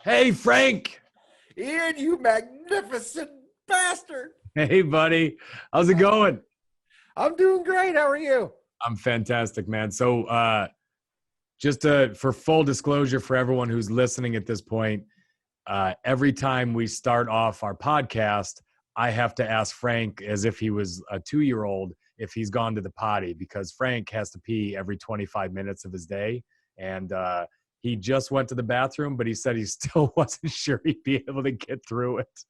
Hey, Frank. Ian, you magnificent bastard. Hey, buddy. How's it going? I'm doing great. How are you? I'm fantastic, man. So, for full disclosure for everyone who's listening at this point, every time we start off our podcast, I have to ask Frank, as if he was a 2-year-old, if he's gone to the potty, because Frank has to pee every 25 minutes of his day. And he just went to the bathroom, but he said he still wasn't sure he'd be able to get through it.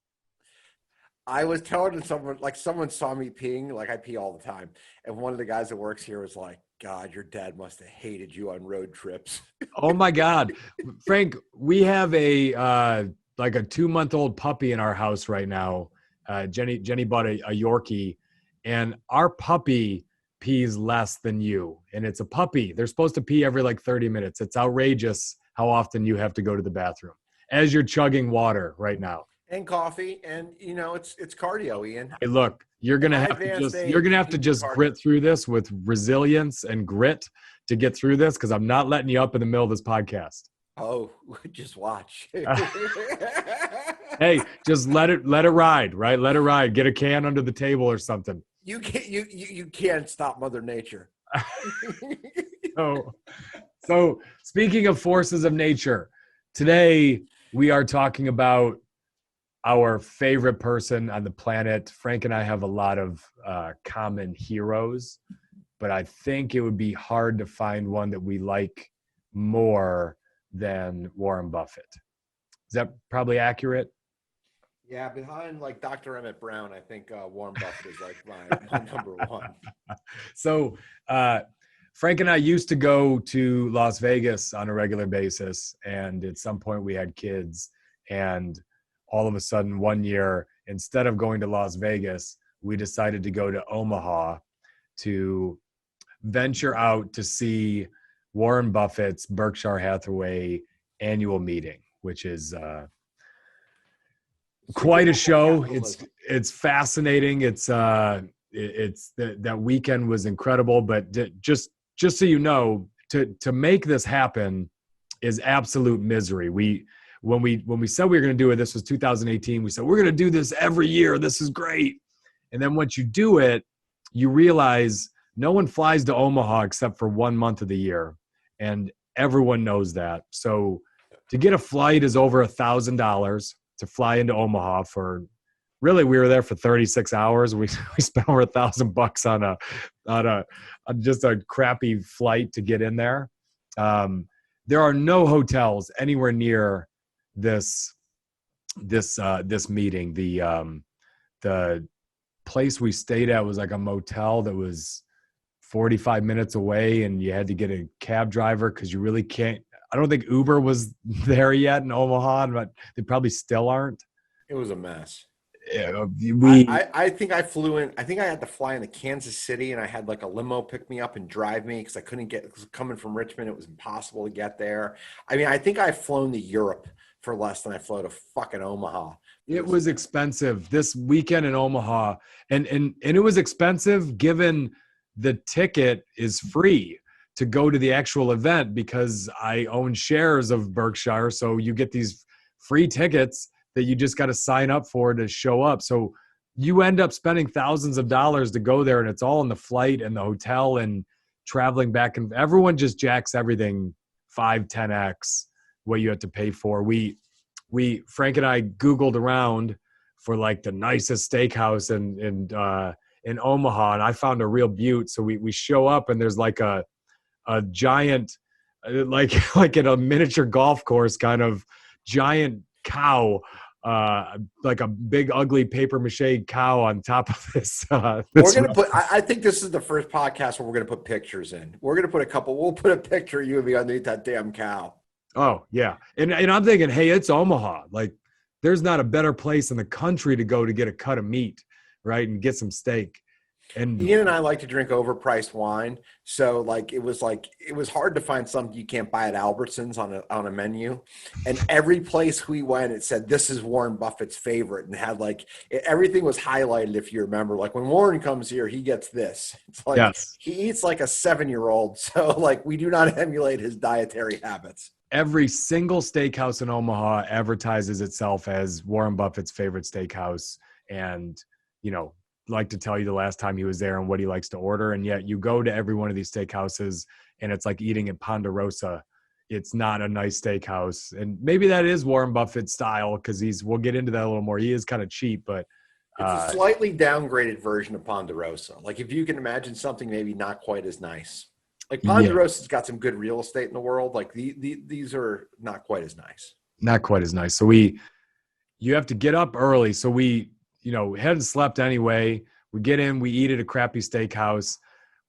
I was telling someone, like someone saw me peeing, like I pee all the time. And one of the guys that works here was like, God, your dad must have hated you on road trips. Oh my God, Frank, we have like a 2-month-old puppy in our house right now. Jenny bought a Yorkie, and our puppy pees less than you. And it's a puppy. They're supposed to pee every like 30 minutes. It's outrageous how often you have to go to the bathroom as you're chugging water right now. And coffee. And, it's cardio, Ian. Hey, look, you're gonna My have to advanced just age, you're gonna have to you do just cardio. grit through this with resilience and grit to get through this, because I'm not letting you up in the middle of this podcast. Oh, just watch. Hey, just let it ride, right? Let it ride. Get a can under the table or something. You can't stop Mother Nature. So speaking of forces of nature, today we are talking about our favorite person on the planet. Frank and I have a lot of common heroes, but I think it would be hard to find one that we like more than Warren Buffett. Is that probably accurate? Yeah, behind like Dr. Emmett Brown, I think Warren Buffett is like my number one. So Frank and I used to go to Las Vegas on a regular basis, and at some point we had kids, and all of a sudden one year, instead of going to Las Vegas, we decided to go to Omaha to venture out to see Warren Buffett's Berkshire Hathaway annual meeting, which is quite a show. It's fascinating. That weekend was incredible, but just so you know, to make this happen is absolute misery. When we said we were going to do it, this was 2018. We said we're going to do this every year. This is great. And then once you do it, you realize no one flies to Omaha except for 1 month of the year, and everyone knows that. So to get a flight is over $1,000 to fly into Omaha for. Really, we were there for 36 hours. We spent over $1,000 on just a crappy flight to get in there. There are no hotels anywhere near this meeting. The place we stayed at was like a motel that was 45 minutes away, and you had to get a cab driver because you really can't. I don't think Uber was there yet in Omaha, but they probably still aren't. It was a mess. Yeah, I think I flew in. I think I had to fly into Kansas City, and I had like a limo pick me up and drive me because I couldn't get. Coming from Richmond, it was impossible to get there. I mean, I think I've flown to Europe for less than I flew to fucking Omaha. It was expensive this weekend in Omaha, and it was expensive given the ticket is free to go to the actual event because I own shares of Berkshire, so you get these free tickets that you just got to sign up for to show up. So you end up spending thousands of dollars to go there, and it's all in the flight and the hotel and traveling back. And everyone just jacks everything 5-10x what you have to pay for. Frank and I Googled around for like the nicest steakhouse in Omaha, and I found a real beaut. So we show up, and there's like a giant, like at a miniature golf course, kind of giant cow, like a big ugly paper mache cow on top of this. We're gonna put. I think this is the first podcast where we're gonna put pictures in. We're gonna put a couple. We'll put a picture of you and me underneath that damn cow. Oh yeah, and I'm thinking, hey, it's Omaha. Like, there's not a better place in the country to go to get a cut of meat, right, and get some steak. And Ian and I like to drink overpriced wine, so it was hard to find something you can't buy at Albertsons on a menu. And every place we went, it said this is Warren Buffett's favorite, and had everything was highlighted. If you remember, like when Warren comes here, he gets this. It's like yes, he eats like a 7-year-old, so we do not emulate his dietary habits. every single steakhouse in Omaha advertises itself as Warren Buffett's favorite steakhouse. And, like to tell you the last time he was there and what he likes to order. And yet you go to every one of these steakhouses and it's like eating at Ponderosa. It's not a nice steakhouse. And maybe that is Warren Buffett's style, because we'll get into that a little more. He is kind of cheap, but It's a slightly downgraded version of Ponderosa. If you can imagine something maybe not quite as nice. Ponderosa's got some good real estate in the world. These are not quite as nice. Not quite as nice. So you have to get up early. So we, hadn't slept anyway. We get in, we eat at a crappy steakhouse.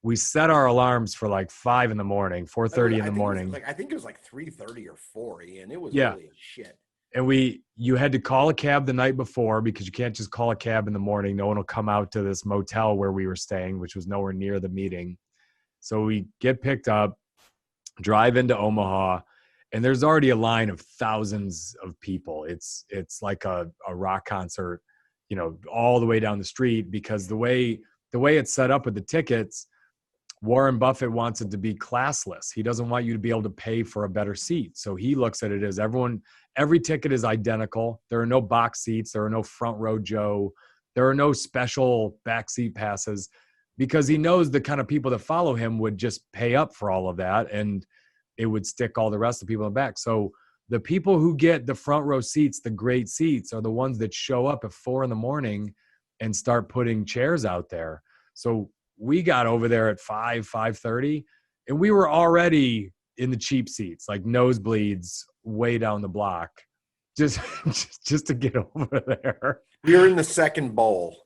We set our alarms for 5 in the morning, 4:30 in the morning. I think it was 3:30 or 4, Ian. It was Yeah. early as shit. And you had to call a cab the night before, because you can't just call a cab in the morning. No one will come out to this motel where we were staying, which was nowhere near the meeting. So we get picked up, drive into Omaha, and there's already a line of thousands of people. It's like a rock concert, all the way down the street, because the way it's set up with the tickets, Warren Buffett wants it to be classless. He doesn't want you to be able to pay for a better seat. So he looks at it as every ticket is identical. There are no box seats. There are no front row Joe. There are no special backseat passes, because he knows the kind of people that follow him would just pay up for all of that, and it would stick all the rest of the people in the back. So the people who get the front row seats, the great seats, are the ones that show up at 4 in the morning and start putting chairs out there. So we got over there at 5:30, and we were already in the cheap seats, nosebleeds way down the block, just to get over there. We were in the second bowl.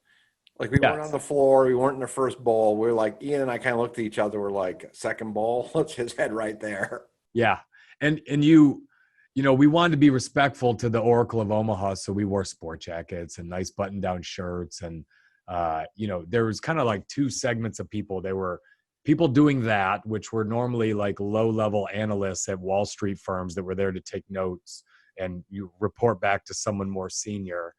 We Yes. weren't on the floor. We weren't in the first bowl. We were Ian and I kind of looked at each other. We're second bowl. Let's just head right there. Yeah. And we wanted to be respectful to the Oracle of Omaha. So we wore sport jackets and nice button down shirts. And, there was kind of 2 segments of people. There were people doing that, which were normally low level analysts at Wall Street firms that were there to take notes and you report back to someone more senior,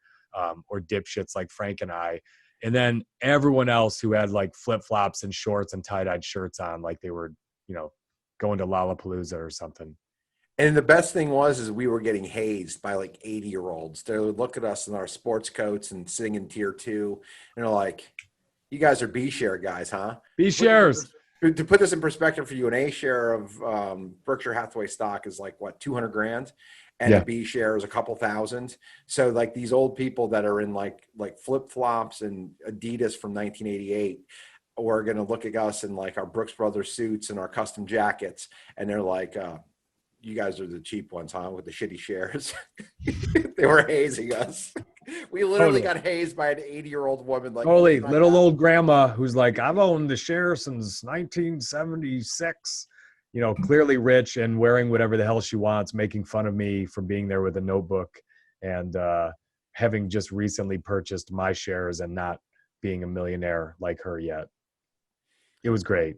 or dipshits like Frank and I. And then everyone else who had flip-flops and shorts and tie-dyed shirts on, they were, going to Lollapalooza or something. And the best thing is we were getting hazed by 80-year-olds. They would look at us in our sports coats and sitting in tier 2. And they're like, you guys are B-share guys, huh? B-shares. To put this in perspective for you, an A share of Berkshire Hathaway stock is $200,000. And Yeah. a B share is a couple thousand. So these old people that are in flip flops and Adidas from 1988 are going to look at us in our Brooks Brothers suits and our custom jackets. And they're you guys are the cheap ones, huh? With the shitty shares. They were hazing us. We literally got hazed by an 80-year-old woman. Holy little old grandma who's I've owned the share since 1976. Clearly rich and wearing whatever the hell she wants, making fun of me for being there with a notebook and having just recently purchased my shares and not being a millionaire like her yet. It was great.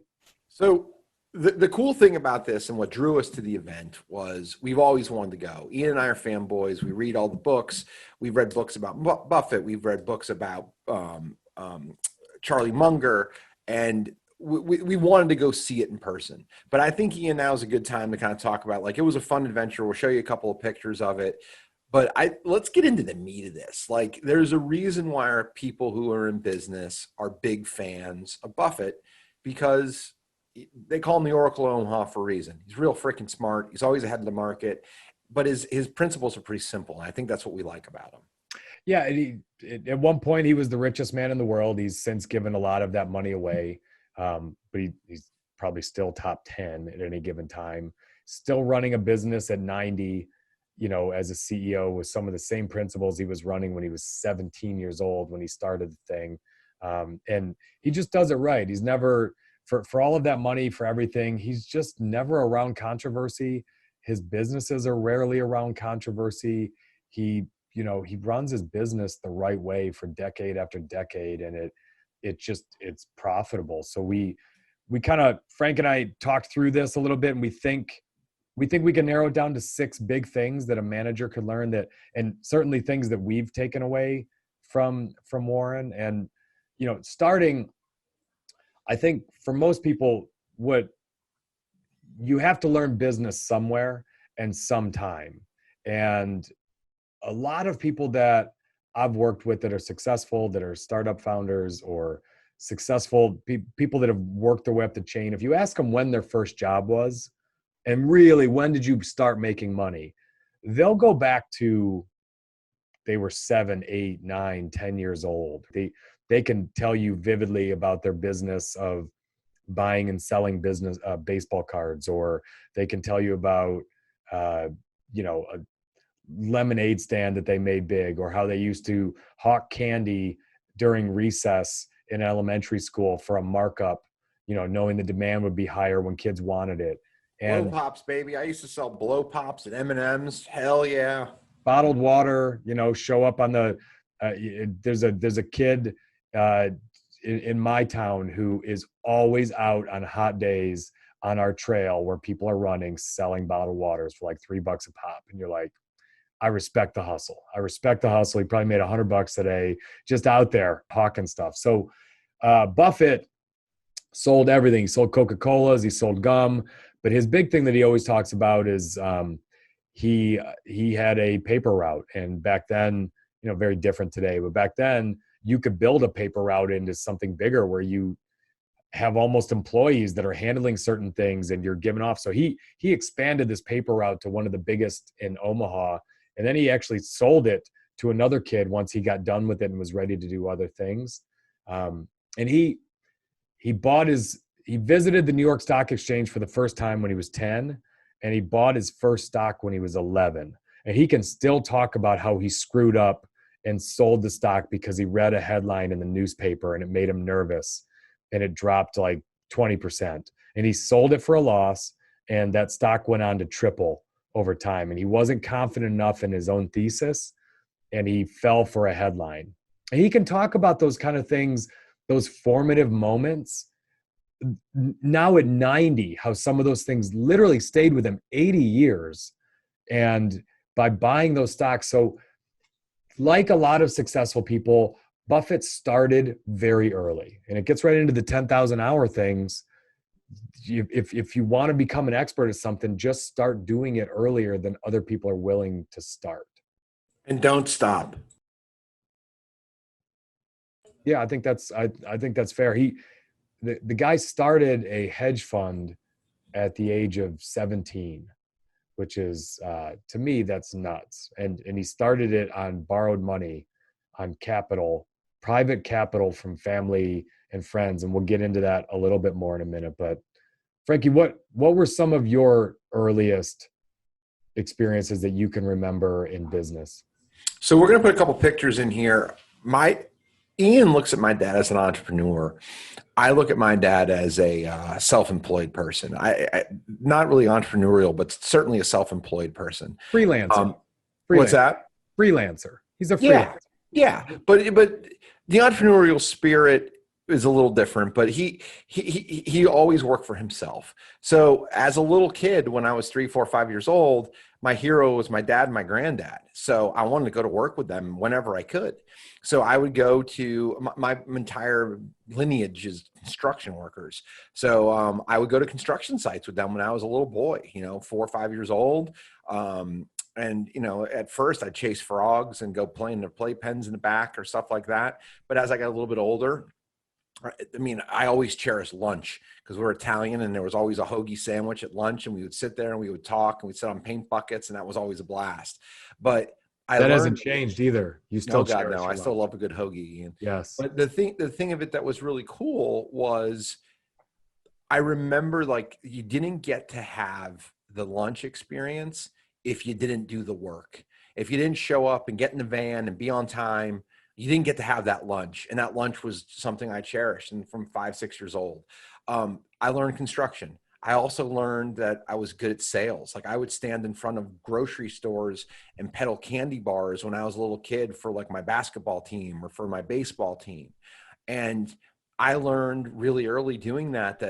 So the cool thing about this and what drew us to the event was we've always wanted to go. Ian and I are fanboys. We read all the books. We've read books about Buffett. We've read books about Charlie Munger, and we wanted to go see it in person. But I think, Ian, now is a good time to kind of talk about it was a fun adventure. We'll show you a couple of pictures of it. But let's get into the meat of this. There's a reason why our people who are in business are big fans of Buffett, because they call him the Oracle of Omaha for a reason. He's real freaking smart. He's always ahead of the market. But his principles are pretty simple. And I think that's what we like about him. Yeah. At one point, he was the richest man in the world. He's since given a lot of that money away. But he's probably still top 10 at any given time, still running a business at 90, as a CEO with some of the same principles he was running when he was 17 years old, when he started the thing. And he just does it right. He's never, for all of that money, for everything, he's just never around controversy. His businesses are rarely around controversy. He runs his business the right way for decade after decade. And it's profitable. So we kind of, Frank and I talked through this a little bit, and we think we can narrow it down to 6 big things that a manager could learn, that, and certainly things that we've taken away from Warren. And, starting, I think for most people, what you have to learn business somewhere and sometime. And a lot of people that I've worked with that are successful, that are startup founders or successful people that have worked their way up the chain, if you ask them when their first job was, and really, when did you start making money, they'll go back to they were 7, 8, 9, 10 years old. They can tell you vividly about their business of buying and selling business baseball cards, or they can tell you about a lemonade stand that they made big, or how they used to hawk candy during recess in elementary school for a markup, knowing the demand would be higher when kids wanted it. Blow And pops, baby. I used to sell blow pops and M&Ms. Hell yeah. bottled water, show up on the there's a kid in my town who is always out on hot days on our trail where people are running, selling bottled waters for like $3 a pop. And you're like, I respect the hustle. He probably made $100 a day just out there hawking stuff. So Buffett sold everything. He sold Coca-Colas, he sold gum, but his big thing that he always talks about is he had a paper route. And back then, very different today, but back then you could build a paper route into something bigger where you have almost employees that are handling certain things and you're giving off. So he expanded this paper route to one of the biggest in Omaha. And then he actually sold it to another kid once he got done with it and was ready to do other things. And he visited the New York Stock Exchange for the first time when he was 10, and he bought his first stock when he was 11. And he can still talk about how he screwed up and sold the stock because he read a headline in the newspaper and it made him nervous and it dropped like 20%. And he sold it for a loss, and that stock went on to triple over time. And he wasn't confident enough in his own thesis, and he fell for a headline. And he can talk about those kind of things, those formative moments. Now at 90, how some of those things literally stayed with him 80 years. And by buying those stocks. So like a lot of successful people, Buffett started very early, and it gets right into the 10,000 hour things. If you want to become an expert at something, just start doing it earlier than other people are willing to start. And don't stop. Yeah, I think that's fair. The guy started a hedge fund at the age of 17, which is to me, that's nuts. And he started it on borrowed money, on capital, private capital from family and friends. And we'll get into that a little bit more in a minute. But Frankie, what were some of your earliest experiences that you can remember in business? So we're going to put a couple pictures in here. Ian looks at my dad as an entrepreneur. I look at my dad as a self-employed person. I not really entrepreneurial, but certainly a self-employed person. Freelancer. What's that? Freelancer. He's a freelancer. Yeah. But the entrepreneurial spirit is a little different, but he always worked for himself. So as a little kid, when I was 3, 4, 5 years old, my hero was my dad and my granddad. So I wanted to go to work with them whenever I could. So I would go to my entire lineage is construction workers. So I would go to construction sites with them when I was a little boy, 4 or 5 years old. And, at first I'd chase frogs and go play in their playpens in the back or stuff like that. But as I got a little bit older, I always cherished lunch because we're Italian, and there was always a hoagie sandwich at lunch, and we would sit there and we would talk and we'd sit on paint buckets, and that was always a blast. But that hasn't changed either. You still cherish I still love a good hoagie, Ian. Yes. But the thing of it that was really cool was I remember you didn't get to have the lunch experience if you didn't do the work. If you didn't show up and get in the van and be on time, you didn't get to have that lunch. And that lunch was something I cherished. And from 5, 6 years old, I learned construction. I also learned that I was good at sales. I would stand in front of grocery stores and peddle candy bars when I was a little kid for my basketball team or for my baseball team. And I learned really early doing that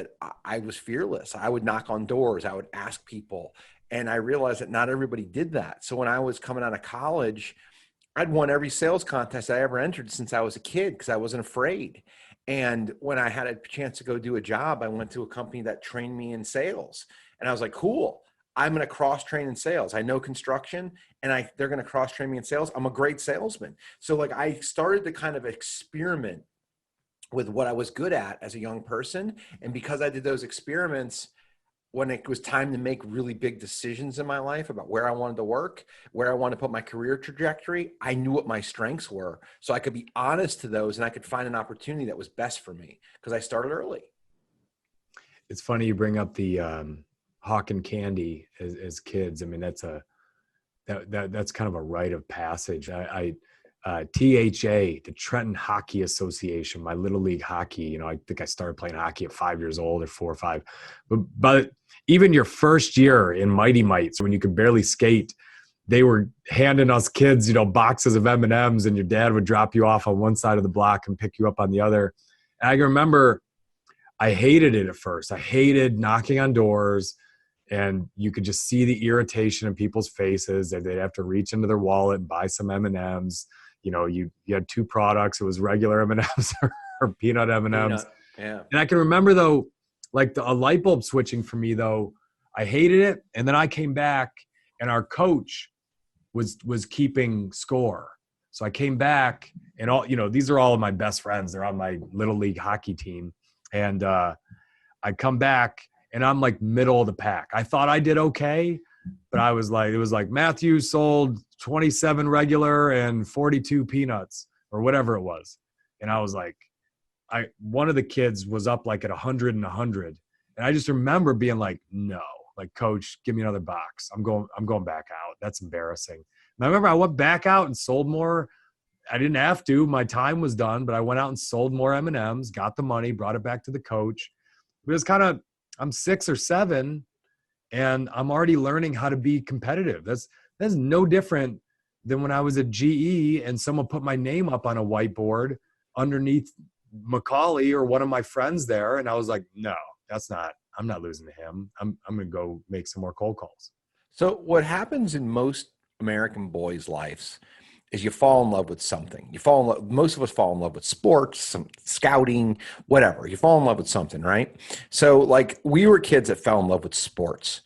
I was fearless. I would knock on doors. I would ask people. And I realized that not everybody did that. So when I was coming out of college, I'd won every sales contest I ever entered since I was a kid because I wasn't afraid. And when I had a chance to go do a job, I went to a company that trained me in sales. And I was like, cool, I'm going to cross train in sales. I know construction and they're going to cross train me in sales. I'm a great salesman. So like I started to kind of experiment with what I was good at as a young person. And because I did those experiments, when it was time to make really big decisions in my life about where I wanted to work, where I wanted to put my career trajectory, I knew what my strengths were. So I could be honest to those and I could find an opportunity that was best for me because I started early. It's funny you bring up the hawk and candy as kids. I mean, that's kind of a rite of passage. THA, the Trenton Hockey Association, my little league hockey, I think I started playing hockey at 5 years old or 4 or 5, but even your first year in Mighty Mites, when you could barely skate, they were handing us kids, boxes of M&Ms, and your dad would drop you off on one side of the block and pick you up on the other. And I can remember I hated it at first. I hated knocking on doors, and you could just see the irritation in people's faces that they'd have to reach into their wallet and buy some M&Ms. You had 2 products. It was regular M&Ms or peanut M&Ms. Yeah. And I can remember though, like a light bulb switching for me though. I hated it. And then I came back and our coach was keeping score. So I came back and all, these are all of my best friends. They're on my little league hockey team. And I come back and I'm like middle of the pack. I thought I did okay, but it was like Mathews sold 27 regular and 42 peanuts or whatever it was. And I was like, one of the kids was up like at 100 and 100. And I just remember being like, no, like, coach, give me another box. I'm going back out. That's embarrassing. And I remember I went back out and sold more. I didn't have to, my time was done, but I went out and sold more M&Ms, got the money, brought it back to the coach. It was kind of, I'm 6 or 7 and I'm already learning how to be competitive. That's no different than when I was at GE and someone put my name up on a whiteboard underneath Macaulay or one of my friends there. And I was like, no, I'm not losing to him. I'm going to go make some more cold calls. So what happens in most American boys' lives is you fall in love with something. Most of us fall in love with sports, some scouting, whatever. You fall in love with something, right? So like we were kids that fell in love with sports,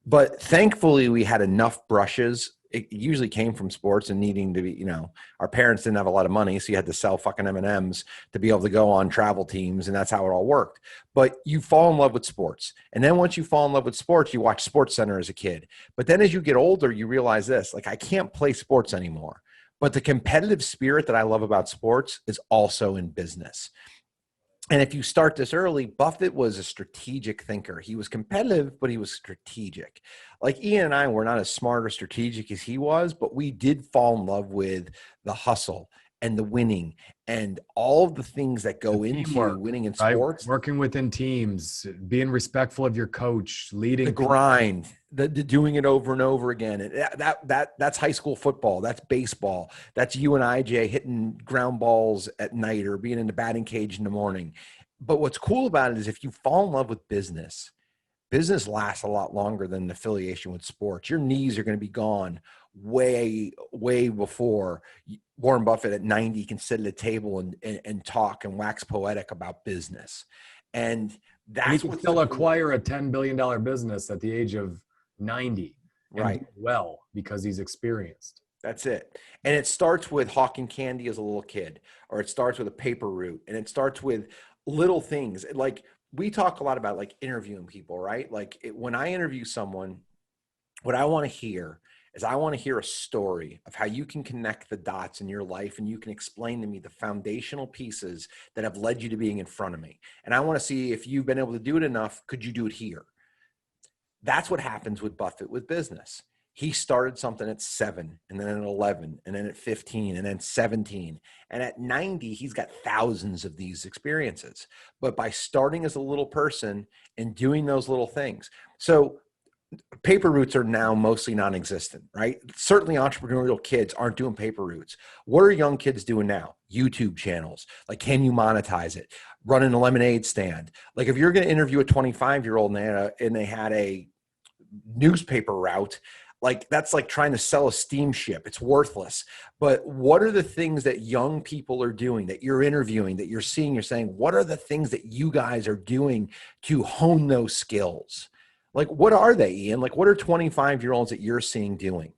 but thankfully we had enough brushes. It usually came from sports and needing to be, our parents didn't have a lot of money. So you had to sell fucking M&Ms to be able to go on travel teams. And that's how it all worked. But you fall in love with sports. And then once you fall in love with sports, you watch SportsCenter as a kid. But then as you get older, you realize this, like I can't play sports anymore. But the competitive spirit that I love about sports is also in business. And if you start this early, Buffett was a strategic thinker. He was competitive, but he was strategic. Like Ian and I were not as smart or strategic as he was, but we did fall in love with the hustle and the winning and all of the things that go into winning in sports. Right? Working within teams, being respectful of your coach, leading the grind, the doing it over and over again. And that's high school football. That's baseball. That's you and I, Jay, hitting ground balls at night or being in the batting cage in the morning. But what's cool about it is if you fall in love with business lasts a lot longer than an affiliation with sports. Your knees are going to be gone way, way before Warren Buffett at 90 can sit at a table and talk and wax poetic about business. And that's what still acquire a $10 billion business at the age of 90. Right. Well, because he's experienced. That's it. And it starts with hawking candy as a little kid, or it starts with a paper route, and it starts with little things. Like we talk a lot about like interviewing people, right? Like when I interview someone, what I want to hear is I want to hear a story of how you can connect the dots in your life and you can explain to me the foundational pieces that have led you to being in front of me. And I want to see if you've been able to do it enough, could you do it here? That's what happens with Buffett with business. He started something at 7 and then at 11 and then at 15 and then 17. And at 90, he's got thousands of these experiences. But by starting as a little person and doing those little things. So paper routes are now mostly non-existent, right? Certainly entrepreneurial kids aren't doing paper routes. What are young kids doing now? YouTube channels. Like, can you monetize it? Running a lemonade stand. Like, if you're going to interview a 25-year-old and they had a newspaper route, like, that's like trying to sell a steamship. It's worthless. But what are the things that young people are doing, that you're interviewing, that you're seeing, you're saying, what are the things that you guys are doing to hone those skills? Like, what are they, Ian? Like, what are 25-year-olds that you're seeing doing?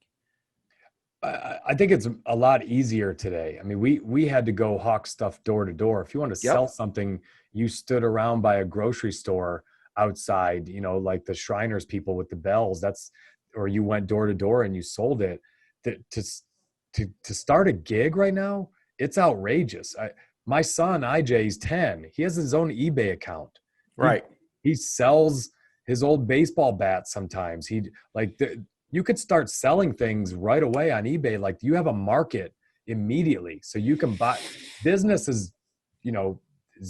I think it's a lot easier today. I mean, we had to go hawk stuff door to door. If you want to sell Yep. something, you stood around by a grocery store outside, like the Shriners people with the bells. Or you went door to door and you sold it. To start a gig right now, it's outrageous. My son IJ, he's 10. He has his own eBay account. Right. He sells his old baseball bats sometimes. You could start selling things right away on eBay. Like, you have a market immediately, so you can buy. Business is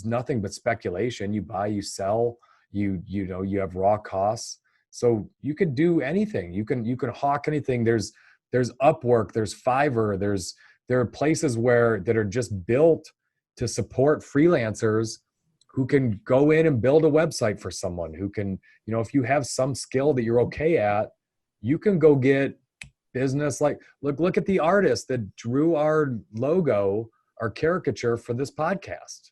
nothing but speculation. You buy, you sell. You have raw costs, so you could do anything. You can hawk anything. There's Upwork, there's Fiverr, there are places that are just built to support freelancers who can go in and build a website for someone, who can, if you have some skill that you're okay at, you can go get business. Like, look at the artist that drew our logo, our caricature for this podcast.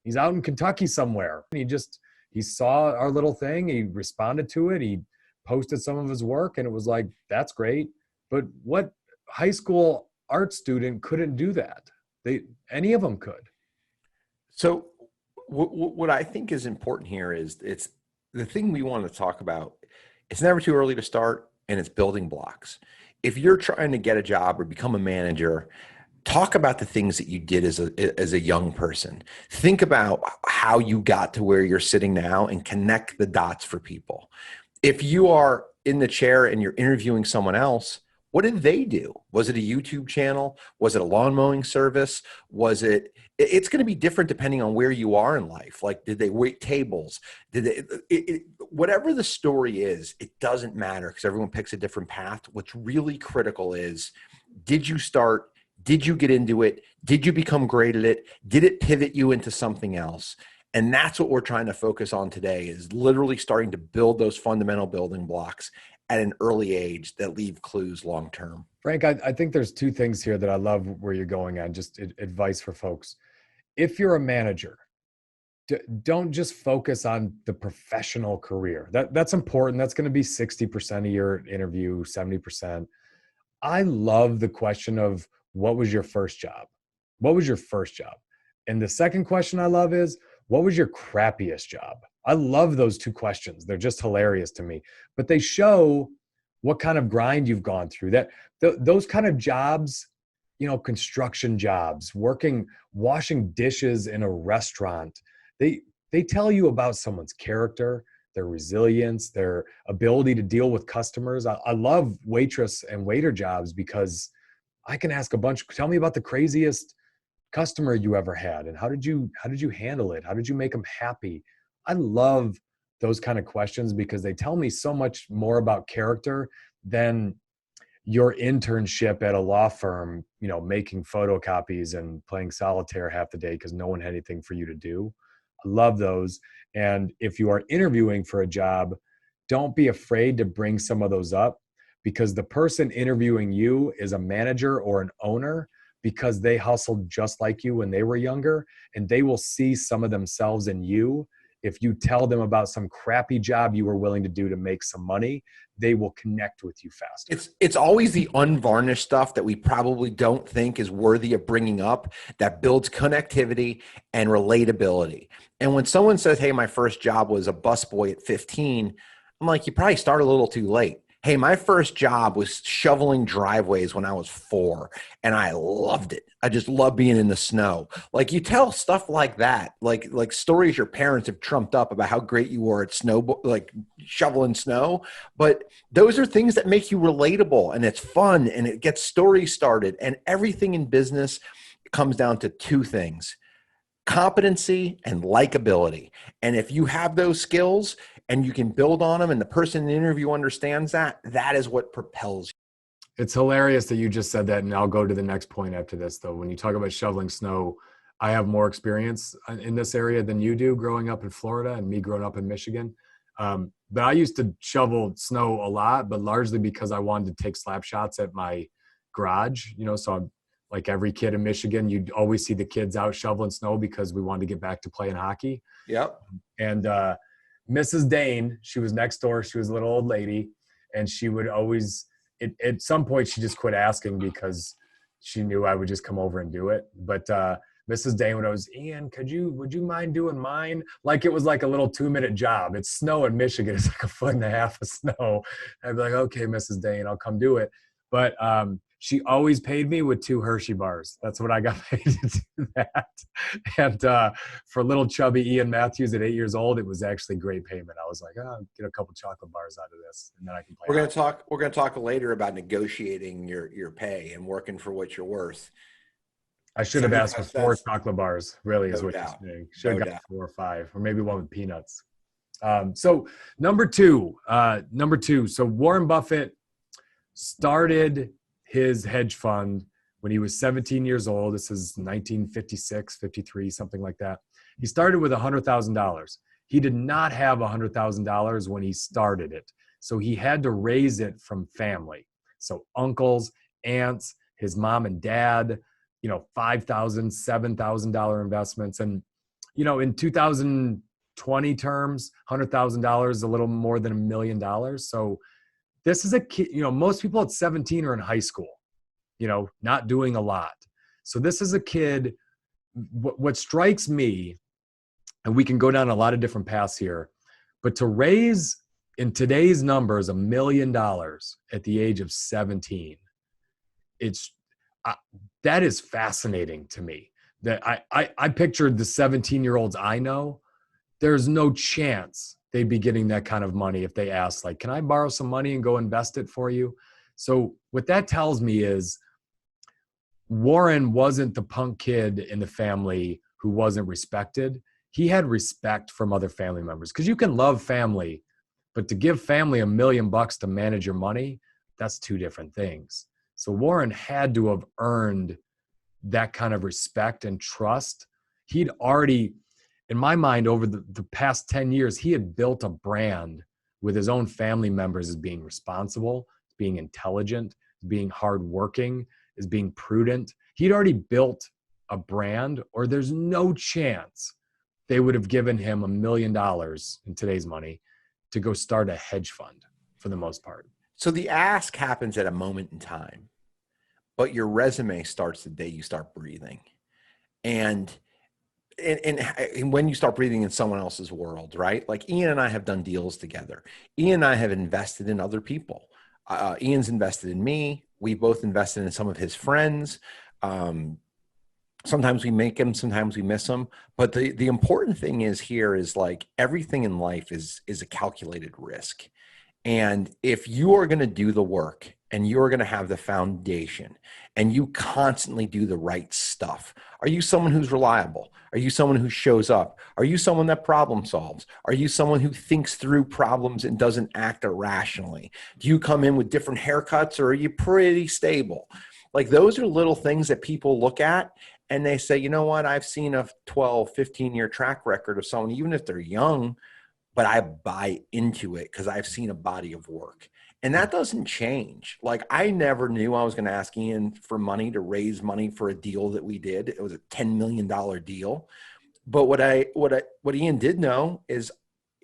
He's out in Kentucky somewhere. He saw our little thing. He responded to it. He posted some of his work, and it was like, that's great. But what high school art student couldn't do that? Any of them could. So what I think is important here is it's the thing we want to talk about. It's never too early to start, and it's building blocks. If you're trying to get a job or become a manager, talk about the things that you did as a young person. Think about how you got to where you're sitting now and connect the dots for people. If you are in the chair and you're interviewing someone else, what did they do? Was it a YouTube channel? Was it a lawn mowing service? It's going to be different depending on where you are in life. Like, did they wait tables? Whatever the story is, it doesn't matter because everyone picks a different path. What's really critical is, did you start? Did you get into it? Did you become great at it? Did it pivot you into something else? And that's what we're trying to focus on today, is literally starting to build those fundamental building blocks at an early age that leave clues long-term. Frank, I think there's two things here that I love where you're going on, just advice for folks. If you're a manager, don't just focus on the professional career. That's important. That's going to be 60% of your interview, 70%. I love the question of, what was your first job? What was your first job? And the second question I love is, what was your crappiest job? I love those two questions. They're just hilarious to me, but they show what kind of grind you've gone through. Those kind of jobs, construction jobs, washing dishes in a restaurant, they tell you about someone's character, their resilience, their ability to deal with customers. I love waitress and waiter jobs because I can ask tell me about the craziest customer you ever had, and how did you handle it? How did you make them happy? I love those kind of questions because they tell me so much more about character than your internship at a law firm, making photocopies and playing solitaire half the day because no one had anything for you to do. I love those. And if you are interviewing for a job, don't be afraid to bring some of those up, because the person interviewing you is a manager or an owner because they hustled just like you when they were younger, and they will see some of themselves in you. If you tell them about some crappy job you were willing to do to make some money, they will connect with you faster. It's always the unvarnished stuff that we probably don't think is worthy of bringing up that builds connectivity and relatability. And when someone says, hey, my first job was a busboy at 15, I'm like, you probably started a little too late. Hey, my first job was shoveling driveways when I was 4, and I loved it. I just love being in the snow. Like, you tell stuff like that, like stories your parents have trumped up about how great you were at shoveling snow. But those are things that make you relatable, and it's fun, and it gets stories started. And everything in business comes down to two things: competency and likability. And if you have those skills and you can build on them, and the person in the interview understands that, that is what propels you. It's hilarious that you just said that, and I'll go to the next point after this, though. When you talk about shoveling snow, I have more experience in this area than you do, growing up in Florida and me growing up in Michigan. But I used to shovel snow a lot, but largely because I wanted to take slap shots at my garage. So I'm, like every kid in Michigan, you'd always see the kids out shoveling snow because we wanted to get back to playing hockey. Yep. And Mrs. Dane, she was next door. She was a little old lady, and she would always, at some point, she just quit asking because she knew I would just come over and do it. But Mrs. Dane would always, Ian, would you mind doing mine? Like it was like a little 2-minute job. It's snow in Michigan. It's like 1.5 feet of snow. I'd be like, okay, Mrs. Dane, I'll come do it. But she always paid me with 2 Hershey bars. That's what I got paid to do that. And for little chubby Ian Mathews at 8 years old, it was actually great payment. I was like, I'll get a couple chocolate bars out of this, and then I can play. We're going to talk later about negotiating your pay and working for what you're worth. I should have asked for 4 chocolate bars, really, is what you're saying. Should have got 4 or 5, or maybe one with peanuts. So number two. So Warren Buffett started his hedge fund when he was 17 years old. This is 1956, 53, something like that. He started with $100,000. He did not have $100,000 when he started it. So he had to raise it from family. So uncles, aunts, his mom and dad, $5,000, $7,000 investments. And, in 2020 terms, $100,000 is a little more than $1 million. So this is a kid, most people at 17 are in high school, not doing a lot. So this is a kid. What strikes me, and we can go down a lot of different paths here, but to raise in today's numbers $1 million at the age of 17, that is fascinating to me. That I pictured the 17-year-olds I know, there's no chance they'd be getting that kind of money if they asked, like, can I borrow some money and go invest it for you? So what that tells me is Warren wasn't the punk kid in the family who wasn't respected. He had respect from other family members, because you can love family, but to give family $1 million to manage your money, that's 2 different things. So Warren had to have earned that kind of respect and trust. He'd already, in my mind, over the past 10 years, he had built a brand with his own family members as being responsible, being intelligent, being hardworking, as being prudent. He'd already built a brand, or there's no chance they would have given him $1 million in today's money to go start a hedge fund for the most part. So the ask happens at a moment in time, but your resume starts the day you start breathing. And when you start breathing in someone else's world, right? Like Ian and I have done deals together. Ian and I have invested in other people. Ian's invested in me. We both invested in some of his friends. Sometimes we make them, sometimes we miss them. But the important thing is here is like everything in life is a calculated risk. And if you are going to do the work and you're going to have the foundation and you constantly do the right stuff, are you someone who's reliable? Are you someone who shows up? Are you someone that problem solves? Are you someone who thinks through problems and doesn't act irrationally? Do you come in with different haircuts, or are you pretty stable? Like those are little things that people look at and they say, you know what? I've seen a 12, 15-year track record of someone, even if they're young, but I buy into it because I've seen a body of work. And that doesn't change. Like I never knew I was going to ask Ian for money to raise money for a deal that we did. It was a $10 million deal. But what Ian did know is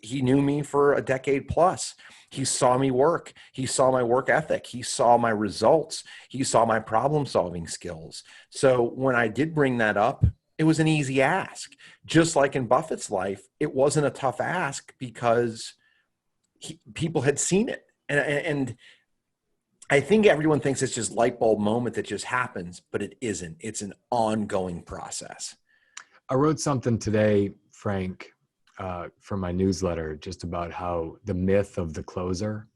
he knew me for a decade plus. He saw me work. He saw my work ethic. He saw my results. He saw my problem solving skills. So when I did bring that up, it was an easy ask. Just like in Buffett's life, it wasn't a tough ask because people had seen it. And I think everyone thinks it's just light bulb moment that just happens, but it isn't. It's an ongoing process. I wrote something today, Frank, for my newsletter, just about how the myth of the closer,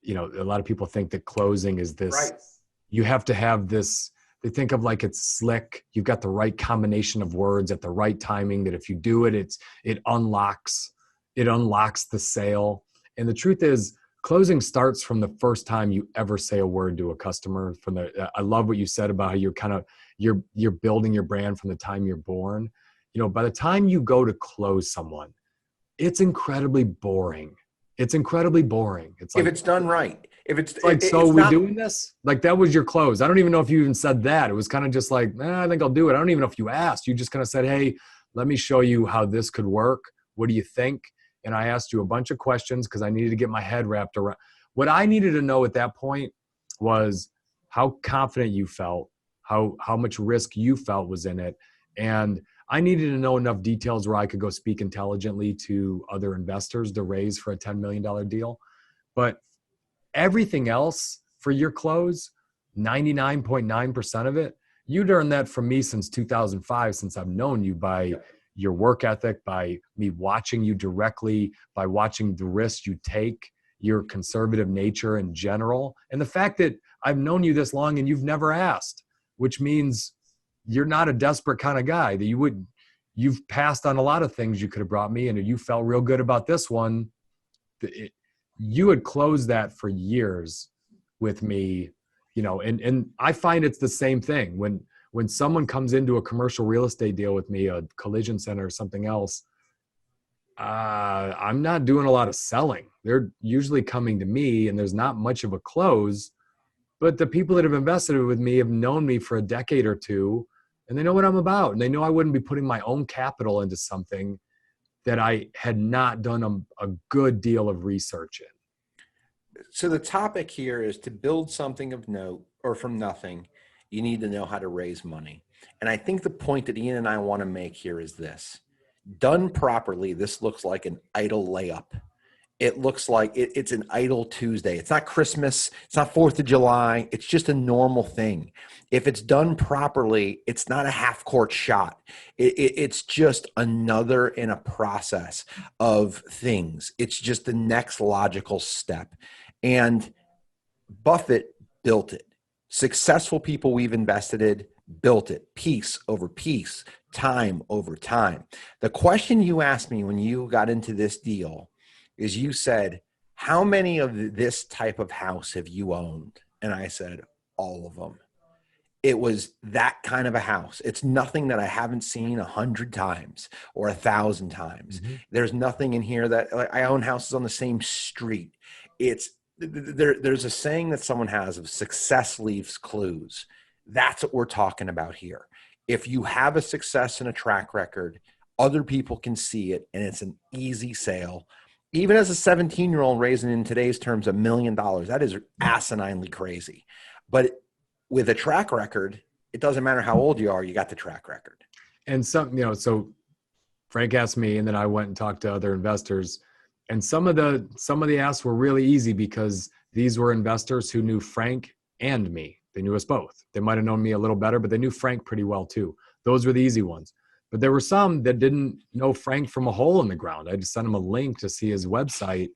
a lot of people think that closing is this, right. You have to have this, they think of like it's slick. You've got the right combination of words at the right timing, that if you do it, it unlocks, It unlocks the sale. And the truth is, closing starts from the first time you ever say a word to a customer. I love what you said about how you're building your brand from the time you're born. By the time you go to close someone, it's incredibly boring. It's incredibly boring. It's like, if it's done right. If it's like, so it's we not doing this? Like, that was your close. I don't even know if you even said that. It was kind of just like, I think I'll do it. I don't even know if you asked. You just kind of said, hey, let me show you how this could work. What do you think? And I asked you a bunch of questions because I needed to get my head wrapped around. What I needed to know at that point was how confident you felt, how much risk you felt was in it. And I needed to know enough details where I could go speak intelligently to other investors to raise for a $10 million deal. But everything else for your close, 99.9% of it, you'd earned that from me since 2005, since I've known you, by your work ethic, by me watching you directly, by watching the risks you take, your conservative nature in general. And the fact that I've known you this long and you've never asked, which means you're not a desperate kind of guy, that you've passed on a lot of things you could have brought me, and you felt real good about this one. You had closed that for years with me, and I find it's the same thing when someone comes into a commercial real estate deal with me, a collision center or something else. I'm not doing a lot of selling. They're usually coming to me, and there's not much of a close. But the people that have invested with me have known me for a decade or two, and they know what I'm about. And they know I wouldn't be putting my own capital into something that I had not done a good deal of research in. So the topic here is to build something of note or from nothing, you need to know how to raise money. And I think the point that Ian and I want to make here is this. Done properly, this looks like an idle layup. It looks like it's an idle Tuesday. It's not Christmas. It's not 4th of July. It's just a normal thing. If it's done properly, it's not a half-court shot. It's just another in a process of things. It's just the next logical step. And Buffett built it. Successful people we've invested in built it. Piece over piece, time over time. The question you asked me when you got into this deal is, you said, how many of this type of house have you owned? And I said, all of them. It was that kind of a house. It's nothing that I haven't seen 100 times or 1,000 times. Mm-hmm. There's nothing in here that, like, I own houses on the same street. There's a saying that someone has of success leaves clues. That's what we're talking about here. If you have a success and a track record, other people can see it, and it's an easy sale. Even as a 17-year-old raising, in today's terms, $1 million, that is asininely crazy. But with a track record, it doesn't matter how old you are, you got the track record. And so Frank asked me, and then I went and talked to other investors, and some of the asks were really easy because these were investors who knew Frank and me. They knew us both. They might have known me a little better, but they knew Frank pretty well too. Those were the easy ones. But there were some that didn't know Frank from a hole in the ground. I just sent them a link to see his website.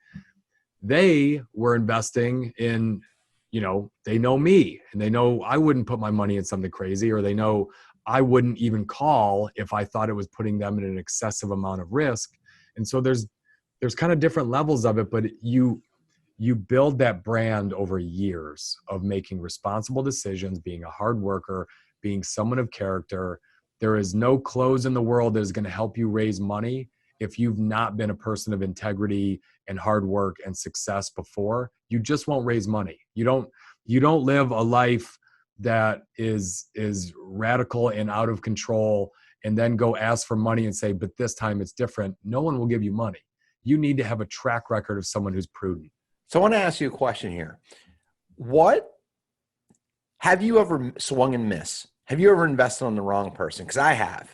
They were investing in, they know me, and they know I wouldn't put my money in something crazy, or they know I wouldn't even call if I thought it was putting them in an excessive amount of risk. And so there's kind of different levels of it, but you build that brand over years of making responsible decisions, being a hard worker, being someone of character. There is no close in the world that is going to help you raise money if you've not been a person of integrity and hard work and success before. You just won't raise money. You don't live a life that is radical and out of control and then go ask for money and say, but this time it's different. No one will give you money. You need to have a track record of someone who's prudent. So I want to ask you a question here. Have you ever swung and miss? Have you ever invested on the wrong person? Because I have.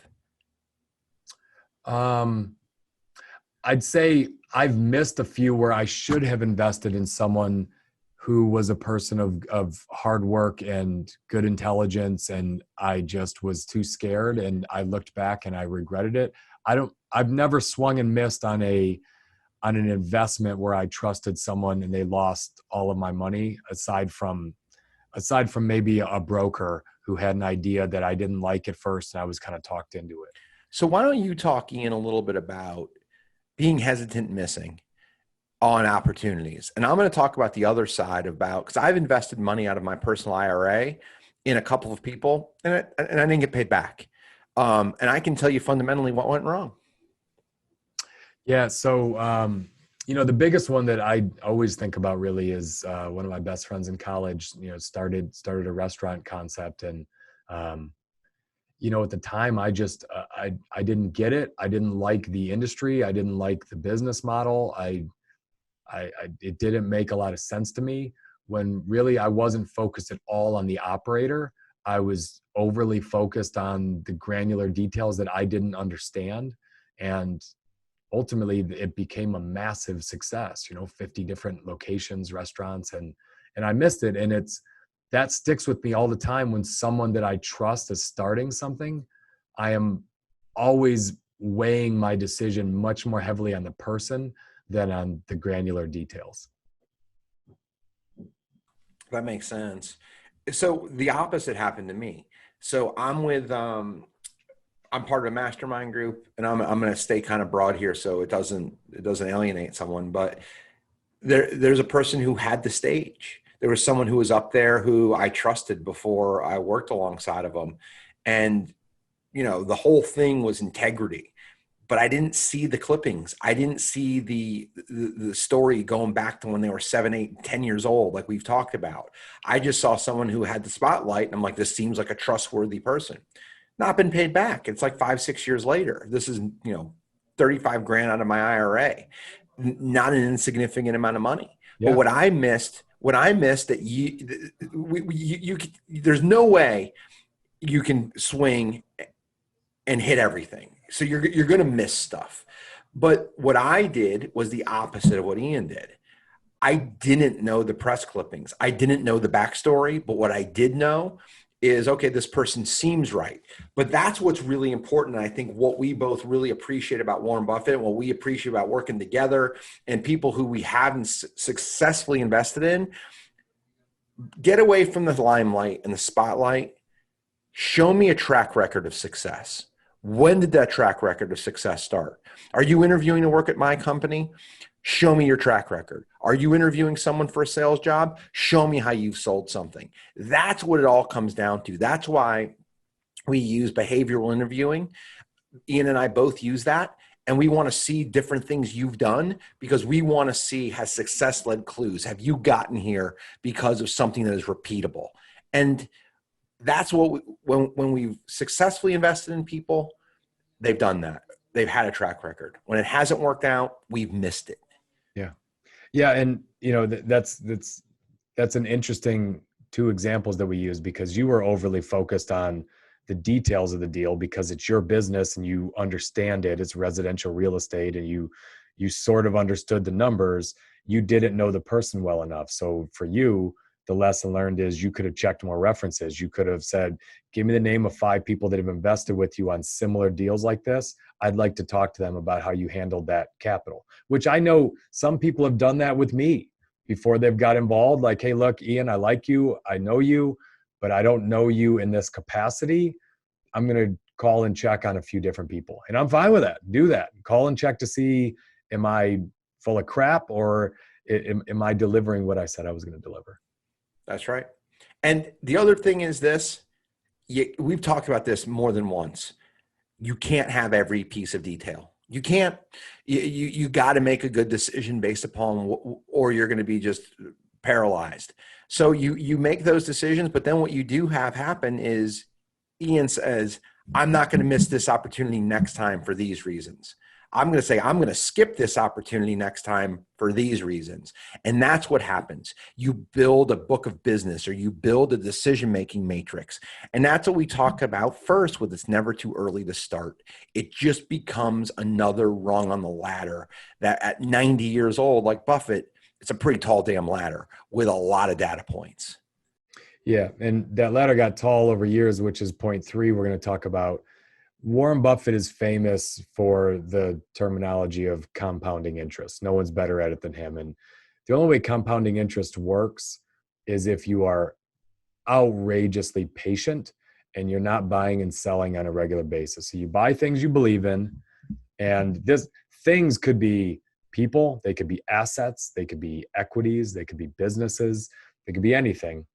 I'd say I've missed a few where I should have invested in someone who was a person of hard work and good intelligence, and I just was too scared, and I looked back and I regretted it. I've never swung and missed on an investment where I trusted someone and they lost all of my money, aside from maybe a broker who had an idea that I didn't like at first, and I was kind of talked into it. So why don't you talk, Ian, a little bit about being hesitant, missing on opportunities. And I'm going to talk about the other side about, because I've invested money out of my personal IRA in a couple of people, and I didn't get paid back. And I can tell you fundamentally what went wrong. Yeah. So, the biggest one that I always think about really is one of my best friends in college, started a restaurant concept. And, at the time I just, I didn't get it. I didn't like the industry. I didn't like the business model. It didn't make a lot of sense to me, when really I wasn't focused at all on the operator. I was overly focused on the granular details that I didn't understand. And ultimately it became a massive success, 50 different locations, restaurants, and I missed it. And that sticks with me all the time. When someone that I trust is starting something, I am always weighing my decision much more heavily on the person than on the granular details. That makes sense. So the opposite happened to me. So I'm part of a mastermind group, and I'm going to stay kind of broad here so it doesn't alienate someone. But there's a person who had the stage. There was someone who was up there who I trusted before I worked alongside of them, and the whole thing was integrity. But I didn't see the clippings. I didn't see the story going back to when they were 7, 8, 10 years old, like we've talked about. I just saw someone who had the spotlight, and I'm like, this seems like a trustworthy person. Not been paid back. It's like 5, 6 years later. This is, 35 grand out of my IRA, not an insignificant amount of money. Yeah. But what I missed that there's no way you can swing and hit everything. So you're going to miss stuff. But what I did was the opposite of what Ian did. I didn't know the press clippings. I didn't know the backstory, but what I did know is, okay, this person seems right. But that's what's really important. And I think what we both really appreciate about Warren Buffett, and what we appreciate about working together and people who we haven't successfully invested in, get away from the limelight and the spotlight. Show me a track record of success. When did that track record of success start? Are you interviewing to work at my company? Show me your track record. Are you interviewing someone for a sales job? Show me how you've sold something. That's what it all comes down to. That's why we use behavioral interviewing. Ian and I both use that. And we want to see different things you've done, because we want to see, has success led clues? Have you gotten here because of something that is repeatable? And that's what when we've successfully invested in people, they've done that. They've had a track record. When it hasn't worked out, we've missed it. Yeah. And that's an interesting two examples that we use, because you were overly focused on the details of the deal because it's your business and you understand it. It's residential real estate, and you sort of understood the numbers. You didn't know the person well enough. So for you, the lesson learned is you could have checked more references. You could have said, give me the name of 5 people that have invested with you on similar deals like this. I'd like to talk to them about how you handled that capital, which I know some people have done that with me before they've got involved. Like, hey, look, Ian, I like you. I know you, but I don't know you in this capacity. I'm going to call and check on a few different people. And I'm fine with that. Do that. Call and check to see, am I full of crap, or am I delivering what I said I was going to deliver? That's right. And the other thing is this, we've talked about this more than once. You can't have every piece of detail. You can't. You got to make a good decision based upon, or you're going to be just paralyzed. So you make those decisions, but then what you do have happen is Ian says, I'm not going to miss this opportunity next time for these reasons. I'm going to say, I'm going to skip this opportunity next time for these reasons. And that's what happens. You build a book of business, or you build a decision-making matrix. And that's what we talk about first with It's Never Too Early to Start. It just becomes another rung on the ladder that at 90 years old, like Buffett, it's a pretty tall damn ladder with a lot of data points. Yeah. And that ladder got tall over years, which is point 3 we're going to talk about. Warren Buffett is famous for the terminology of compounding interest. No one's better at it than him. And the only way compounding interest works is if you are outrageously patient and you're not buying and selling on a regular basis. So you buy things you believe in, and things could be people, they could be assets, they could be equities, they could be businesses, they could be anything.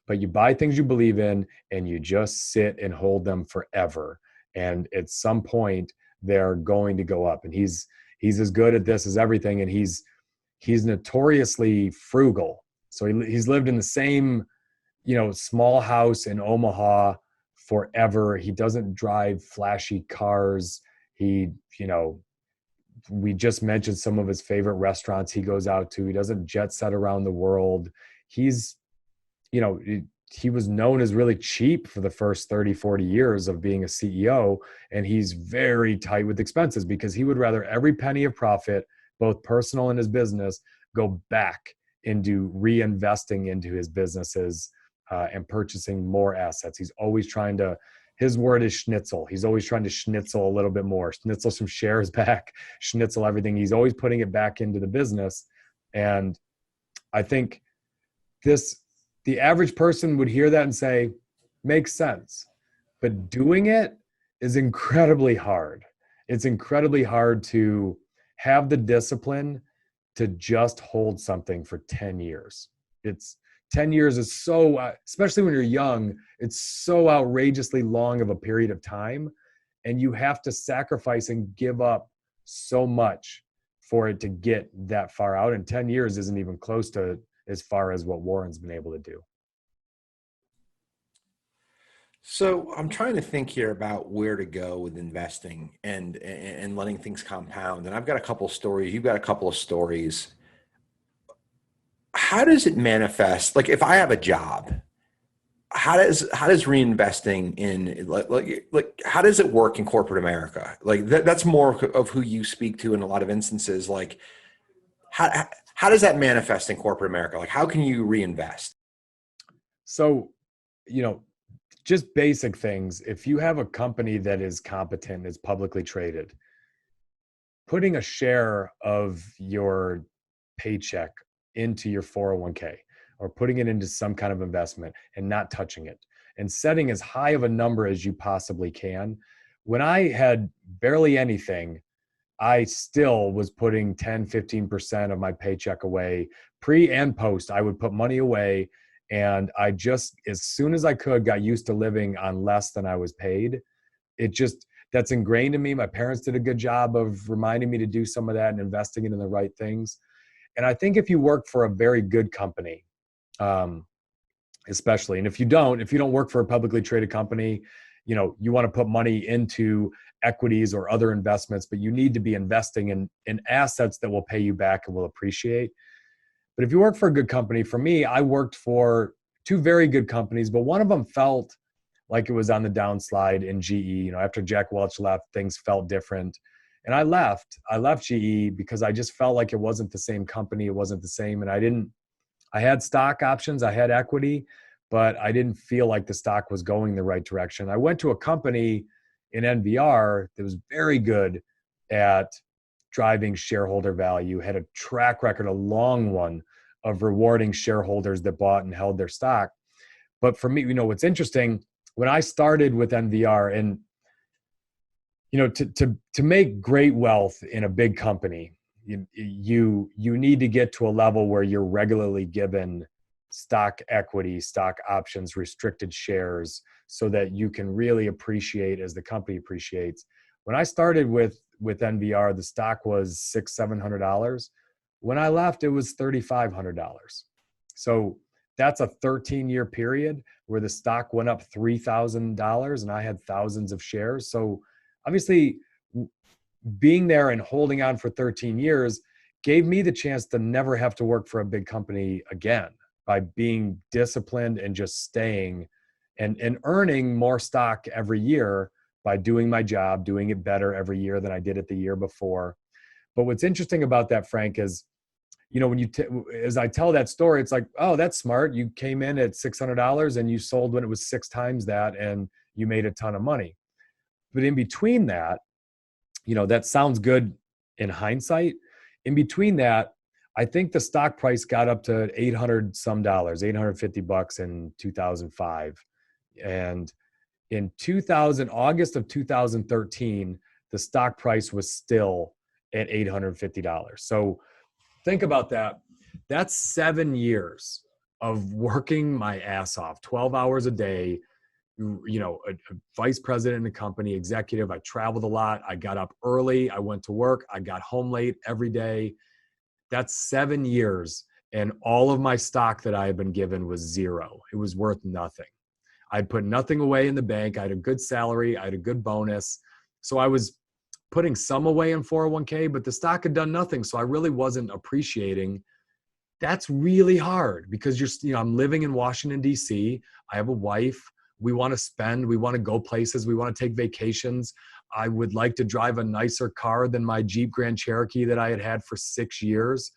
But you buy things you believe in and you just sit and hold them forever. And at some point they're going to go up. And he's as good at this as everything. And he's notoriously frugal. So he's lived in the same, small house in Omaha forever. He doesn't drive flashy cars. He, we just mentioned some of his favorite restaurants he goes out to. He doesn't jet set around the world. He's, he was known as really cheap for the first 30, 40 years of being a CEO. And he's very tight with expenses because he would rather every penny of profit, both personal and his business, go back into reinvesting into his businesses and purchasing more assets. He's always trying to, his word is schnitzel. He's always trying to schnitzel a little bit more, schnitzel some shares back, schnitzel everything. He's always putting it back into the business. And I think the average person would hear that and say, makes sense. But doing it is incredibly hard. It's incredibly hard to have the discipline to just hold something for 10 years. 10 years is so, especially when you're young, it's so outrageously long of a period of time. And you have to sacrifice and give up so much for it to get that far out. And 10 years isn't even close to as far as what Warren's been able to do. So I'm trying to think here about where to go with investing and letting things compound. And I've got a couple of stories. You've got a couple of stories. How does it manifest? Like if I have a job, how does reinvesting in like how does it work in corporate America? Like that's more of who you speak to in a lot of instances. Like how does that manifest in corporate America? Like how can you reinvest? So, just basic things. If you have a company that is competent, is publicly traded, putting a share of your paycheck into your 401k or putting it into some kind of investment and not touching it and setting as high of a number as you possibly can. When I had barely anything, I still was putting 10, 15% of my paycheck away. Pre and post, I would put money away. And I just, as soon as I could, got used to living on less than I was paid. That's ingrained in me. My parents did a good job of reminding me to do some of that and investing it in the right things. And I think if you work for a very good company, especially, and if you don't work for a publicly traded company, you want to put money into equities or other investments, but you need to be investing in assets that will pay you back and will appreciate. But if you work for a good company, for me, I worked for two very good companies, but one of them felt like it was on the downslide in GE. After Jack Welch left, things felt different. And I left GE because I just felt like it wasn't the same company. It wasn't the same. And I had stock options, I had equity, but I didn't feel like the stock was going the right direction. I went to a company in NVR that was very good at driving shareholder value, had a track record, a long one, of rewarding shareholders that bought and held their stock. But for me, what's interesting, when I started with NVR, and to make great wealth in a big company, you need to get to a level where you're regularly given stock equity, stock options, restricted shares, so that you can really appreciate as the company appreciates. When I started with NVR, the stock was $600-700. When I left, it was $3,500. So that's a 13-year period where the stock went up $3,000 and I had thousands of shares. So obviously being there and holding on for 13 years gave me the chance to never have to work for a big company again by being disciplined and just staying and earning more stock every year by doing my job, doing it better every year than I did it the year before. But what's interesting about that, Frank, is, when as I tell that story, it's like, oh, that's smart. You came in at $600 and you sold when it was 6 times that, and you made a ton of money. But in between that, that sounds good in hindsight. In between that, I think the stock price got up to $800 some dollars, $850 in 2005. And in August of 2013, the stock price was still at $850. So think about that. That's 7 years of working my ass off, 12 hours a day, a vice president in the company, executive. I traveled a lot. I got up early. I went to work. I got home late every day. That's 7 years. And all of my stock that I had been given was zero. It was worth nothing. I'd put nothing away in the bank. I had a good salary. I had a good bonus. So I was putting some away in 401k, but the stock had done nothing. So I really wasn't appreciating. That's really hard because I'm living in Washington, D.C. I have a wife. We want to spend. We want to go places. We want to take vacations. I would like to drive a nicer car than my Jeep Grand Cherokee that I had had for 6 years.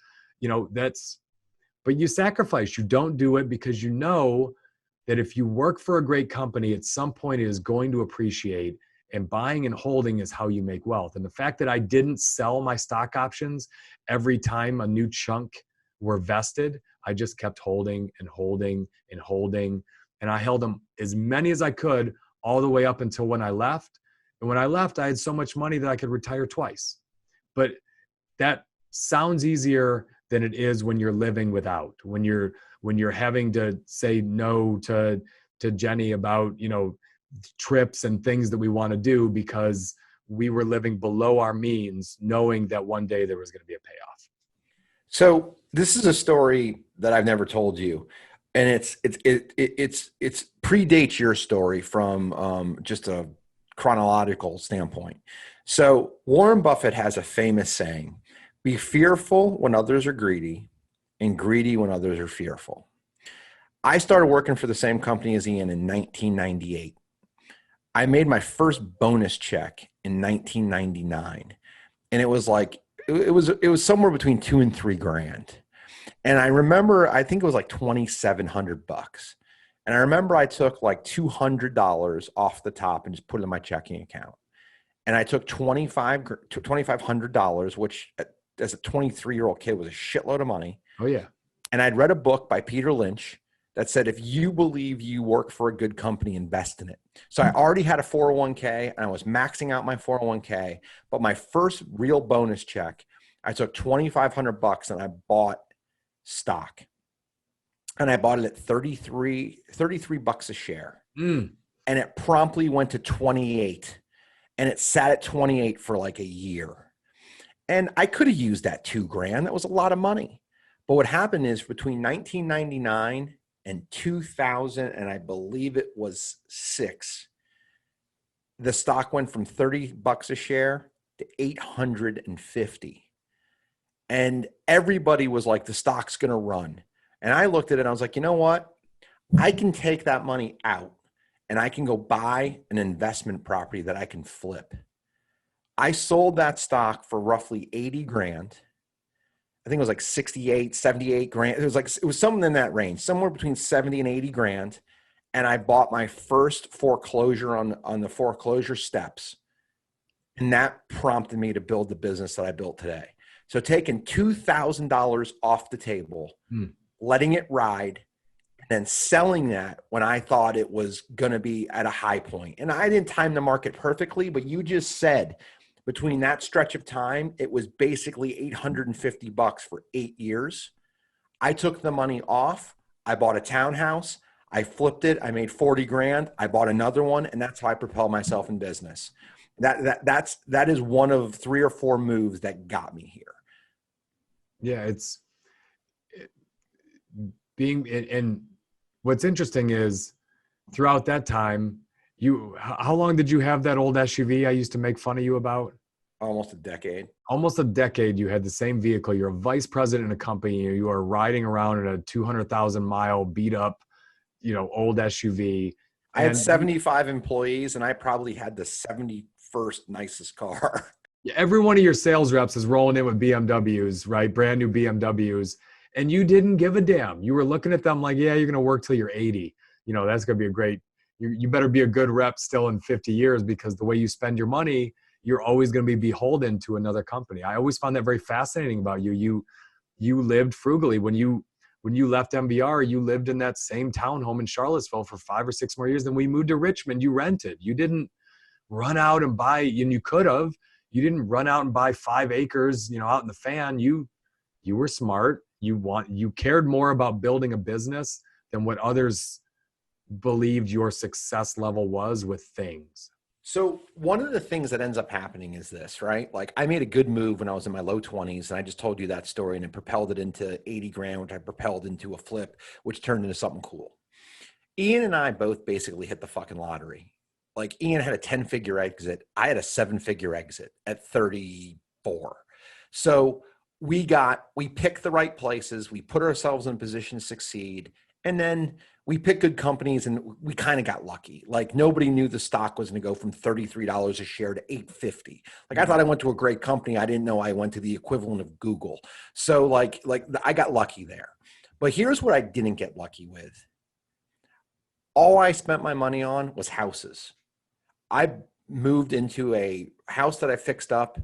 But you sacrifice. You don't do it because you know that if you work for a great company, at some point it is going to appreciate, and buying and holding is how you make wealth. And the fact that I didn't sell my stock options every time a new chunk were vested, I just kept holding and holding and holding. And I held them as many as I could all the way up until when I left. And when I left, I had so much money that I could retire twice. But that sounds easier than it is when you're living without, when you're having to say no to Jenny about, trips and things that we want to do because we were living below our means, knowing that one day there was going to be a payoff. So this is a story that I've never told you, and it's predates your story from just a chronological standpoint. So Warren Buffett has a famous saying: "Be fearful when others are greedy, and greedy when others are fearful." I started working for the same company as Ian in 1998. I made my first bonus check in 1999, and it was like it was somewhere between $2,000 and $3,000. And I remember, I think it was like $2,700. And I remember I took like $200 off the top and just put it in my checking account. And I took $2,500, which as a 23-year-old kid was a shitload of money. Oh yeah. And I'd read a book by Peter Lynch that said, if you believe you work for a good company, invest in it. So I already had a 401k and I was maxing out my 401k, but my first real bonus check, I took $2,500 and I bought stock. And I bought it at $33 a share. And it promptly went to 28, and it sat at 28 for like a year. And I could have used that $2,000. That was a lot of money. But what happened is between 1999 and 2000, and I believe it was 6, the stock went from $30 a share to 850. And everybody was like, the stock's going to run. And I looked at it and I was like, you know what? I can take that money out and I can go buy an investment property that I can flip. I sold that stock for roughly 80 grand. I think it was like 68, 78 grand. It was something in that range, somewhere between 70 and 80 grand. And I bought my first foreclosure on the foreclosure steps. And that prompted me to build the business that I built today. So taking $2,000 off the table, letting it ride, and then selling that when I thought it was going to be at a high point. And I didn't time the market perfectly, but you just said between that stretch of time, it was basically $850 for 8 years. I took the money off. I bought a townhouse. I flipped it. I made 40 grand. I bought another one. And that's how I propelled myself in business. That is one of 3 or 4 moves that got me here. Yeah. And what's interesting is throughout that time, how long did you have that old SUV I used to make fun of you about? Almost a decade. Almost a decade. You had the same vehicle. You're a vice president in a company. You are riding around in a 200,000 mile beat up, old SUV. I had 75 employees and I probably had the 71st nicest car. Every one of your sales reps is rolling in with BMWs, right? Brand new BMWs. And you didn't give a damn. You were looking at them like, yeah, you're going to work till you're 80. That's going to be a great, you better be a good rep still in 50 years because the way you spend your money, you're always going to be beholden to another company. I always found that very fascinating about you. You lived frugally. When you left MBR, you lived in that same townhome in Charlottesville for 5 or 6 more years. Then we moved to Richmond. You rented. You didn't run out and buy, and you could have. You didn't run out and buy 5 acres, out in the fan. You were smart. You cared more about building a business than what others believed your success level was with things. So one of the things that ends up happening is this, right? Like I made a good move when I was in my low 20s, and I just told you that story, and it propelled it into 80 grand, which I propelled into a flip, which turned into something cool. Ian and I both basically hit the fucking lottery. Like Ian had a 10-figure exit. I had a 7-figure exit at 34. So we picked the right places. We put ourselves in a position to succeed. And then we picked good companies, and we kind of got lucky. Like nobody knew the stock was going to go from $33 a share to $8.50. Like I thought I went to a great company. I didn't know I went to the equivalent of Google. So like I got lucky there. But here's what I didn't get lucky with. All I spent my money on was houses. I moved into a house that I fixed up,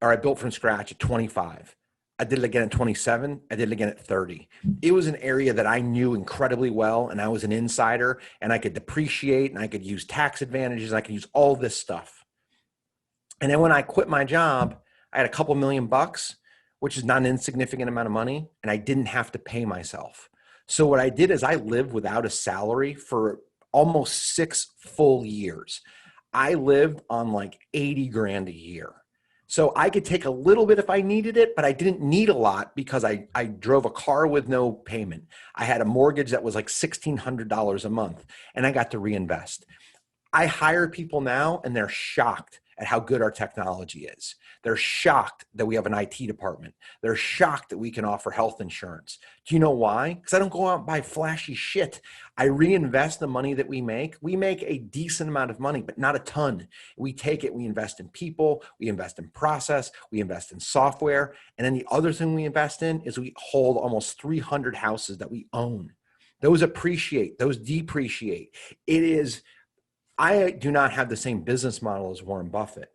or I built from scratch at 25. I did it again at 27. I did it again at 30. It was an area that I knew incredibly well, and I was an insider, and I could depreciate, and I could use tax advantages. And I could use all this stuff. And then when I quit my job, I had a couple $1,000,000, which is not an insignificant amount of money, and I didn't have to pay myself. So what I did is I lived without a salary for almost 6 full years. I lived on like 80 grand a year. So I could take a little bit if I needed it, but I didn't need a lot because I drove a car with no payment. I had a mortgage that was like $1,600 a month, and I got to reinvest. I hire people now, and they're shocked at how good our technology is. They're shocked that we have an IT department. They're shocked that we can offer health insurance. Do you know why? Because I don't go out and buy flashy shit. I reinvest the money that we make. We make a decent amount of money, but not a ton. We take it, we invest in people, we invest in process, we invest in software. And then the other thing we invest in is we hold almost 300 houses that we own. Those appreciate, those depreciate. I do not have the same business model as Warren Buffett,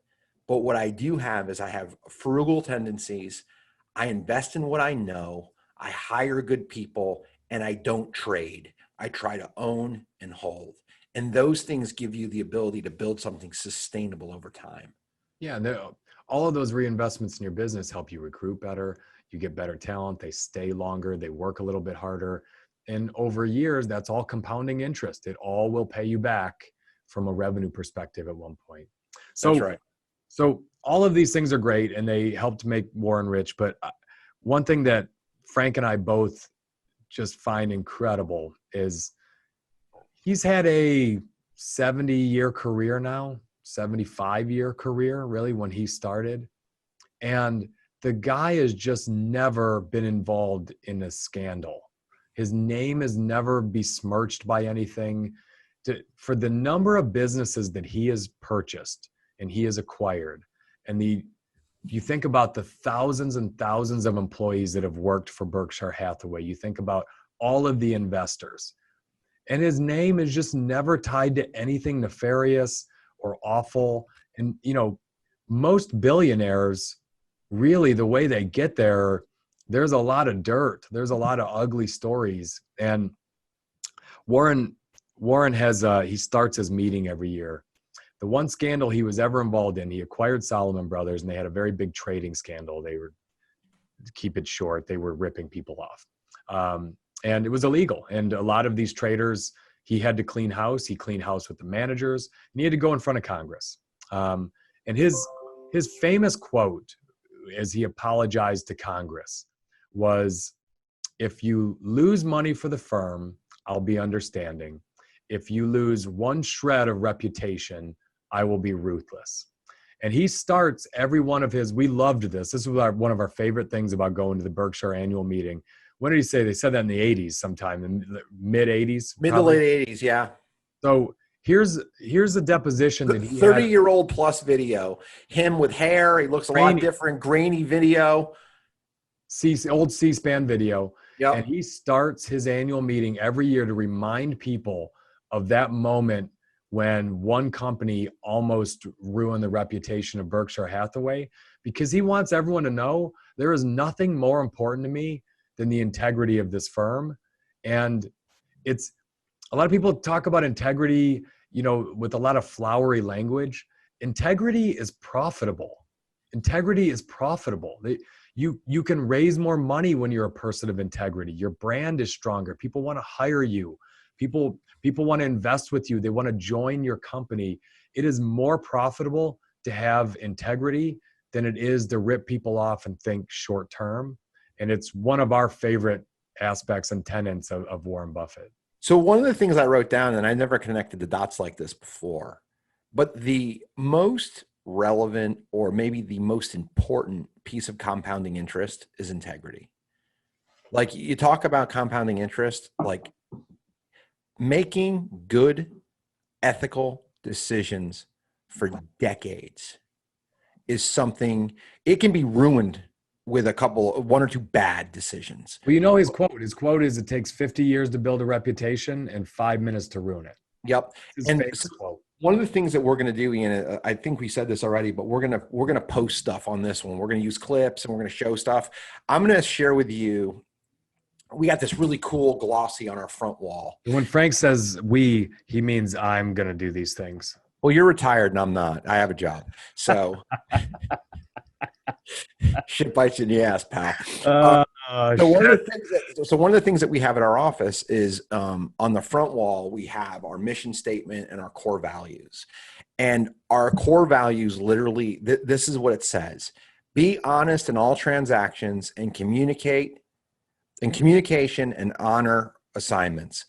but what I do have is I have frugal tendencies. I invest in what I know. I hire good people, and I don't trade. I try to own and hold. And those things give you the ability to build something sustainable over time. Yeah. And all of those reinvestments in your business help you recruit better. You get better talent. They stay longer. They work a little bit harder. And over years, that's all compounding interest. It all will pay you back from a revenue perspective at one point. So, that's right. So all of these things are great, and they helped make Warren rich. But one thing that Frank and I both just find incredible is he's had a 70-year career now, 75-year career, really, when he started. And the guy has just never been involved in a scandal. His name is never besmirched by anything. For the number of businesses that he has purchased and he has acquired, and you think about the thousands and thousands of employees that have worked for Berkshire Hathaway, you think about all of the investors, and his name is just never tied to anything nefarious or awful. And, most billionaires, really, the way they get there, there's a lot of dirt. There's a lot of ugly stories. And Warren has, he starts his meeting every year. The one scandal he was ever involved in, he acquired Salomon Brothers, and they had a very big trading scandal. They were, to keep it short, they were ripping people off. And it was illegal. And a lot of these traders, he had to clean house. He cleaned house with the managers, and he had to go in front of Congress. And his famous quote, as he apologized to Congress, was, "If you lose money for the firm, I'll be understanding. If you lose one shred of reputation, I will be ruthless." And he starts every one of his, we loved this. This was one of our favorite things about going to the Berkshire annual meeting. When did he say? They said that in the 80s sometime, in the mid-80s. Mid to late 80s, yeah. So here's a deposition that he 30-year-old plus video. Him with hair. He looks a lot different. Grainy video. Old C-SPAN video. Yep. And he starts his annual meeting every year to remind people of that moment when one company almost ruined the reputation of Berkshire Hathaway, because he wants everyone to know there is nothing more important to me than the integrity of this firm. And it's a lot of people talk about integrity, with a lot of flowery language. Integrity is profitable. Integrity is profitable. You can raise more money when you're a person of integrity. Your brand is stronger. People want to hire you. People want to invest with you. They want to join your company. It is more profitable to have integrity than it is to rip people off and think short term. And it's one of our favorite aspects and tenets of Warren Buffett. So one of the things I wrote down, and I never connected the dots like this before, but the most relevant or maybe the most important piece of compounding interest is integrity. Like you talk about compounding interest, like making good ethical decisions for decades is something, it can be ruined with one or two bad decisions. Well, you know his quote is, it takes 50 years to build a reputation and 5 minutes to ruin it. Yep. His And famous quote. one of the things that we're going to do, Ian, I think we said this already, but we're going to post stuff on this one. We're going to use clips and we're going to show stuff. I'm going to share with you. We got this really cool glossy on our front wall. When Frank says we, he means I'm going to do these things. Well, you're retired and I'm not. I have a job. So shit bites you in the ass, pal. So one of the things that we have at our office is on the front wall, we have our mission statement and our core values. And our core values, literally, this is what it says: be honest in all transactions and communication and honor assignments.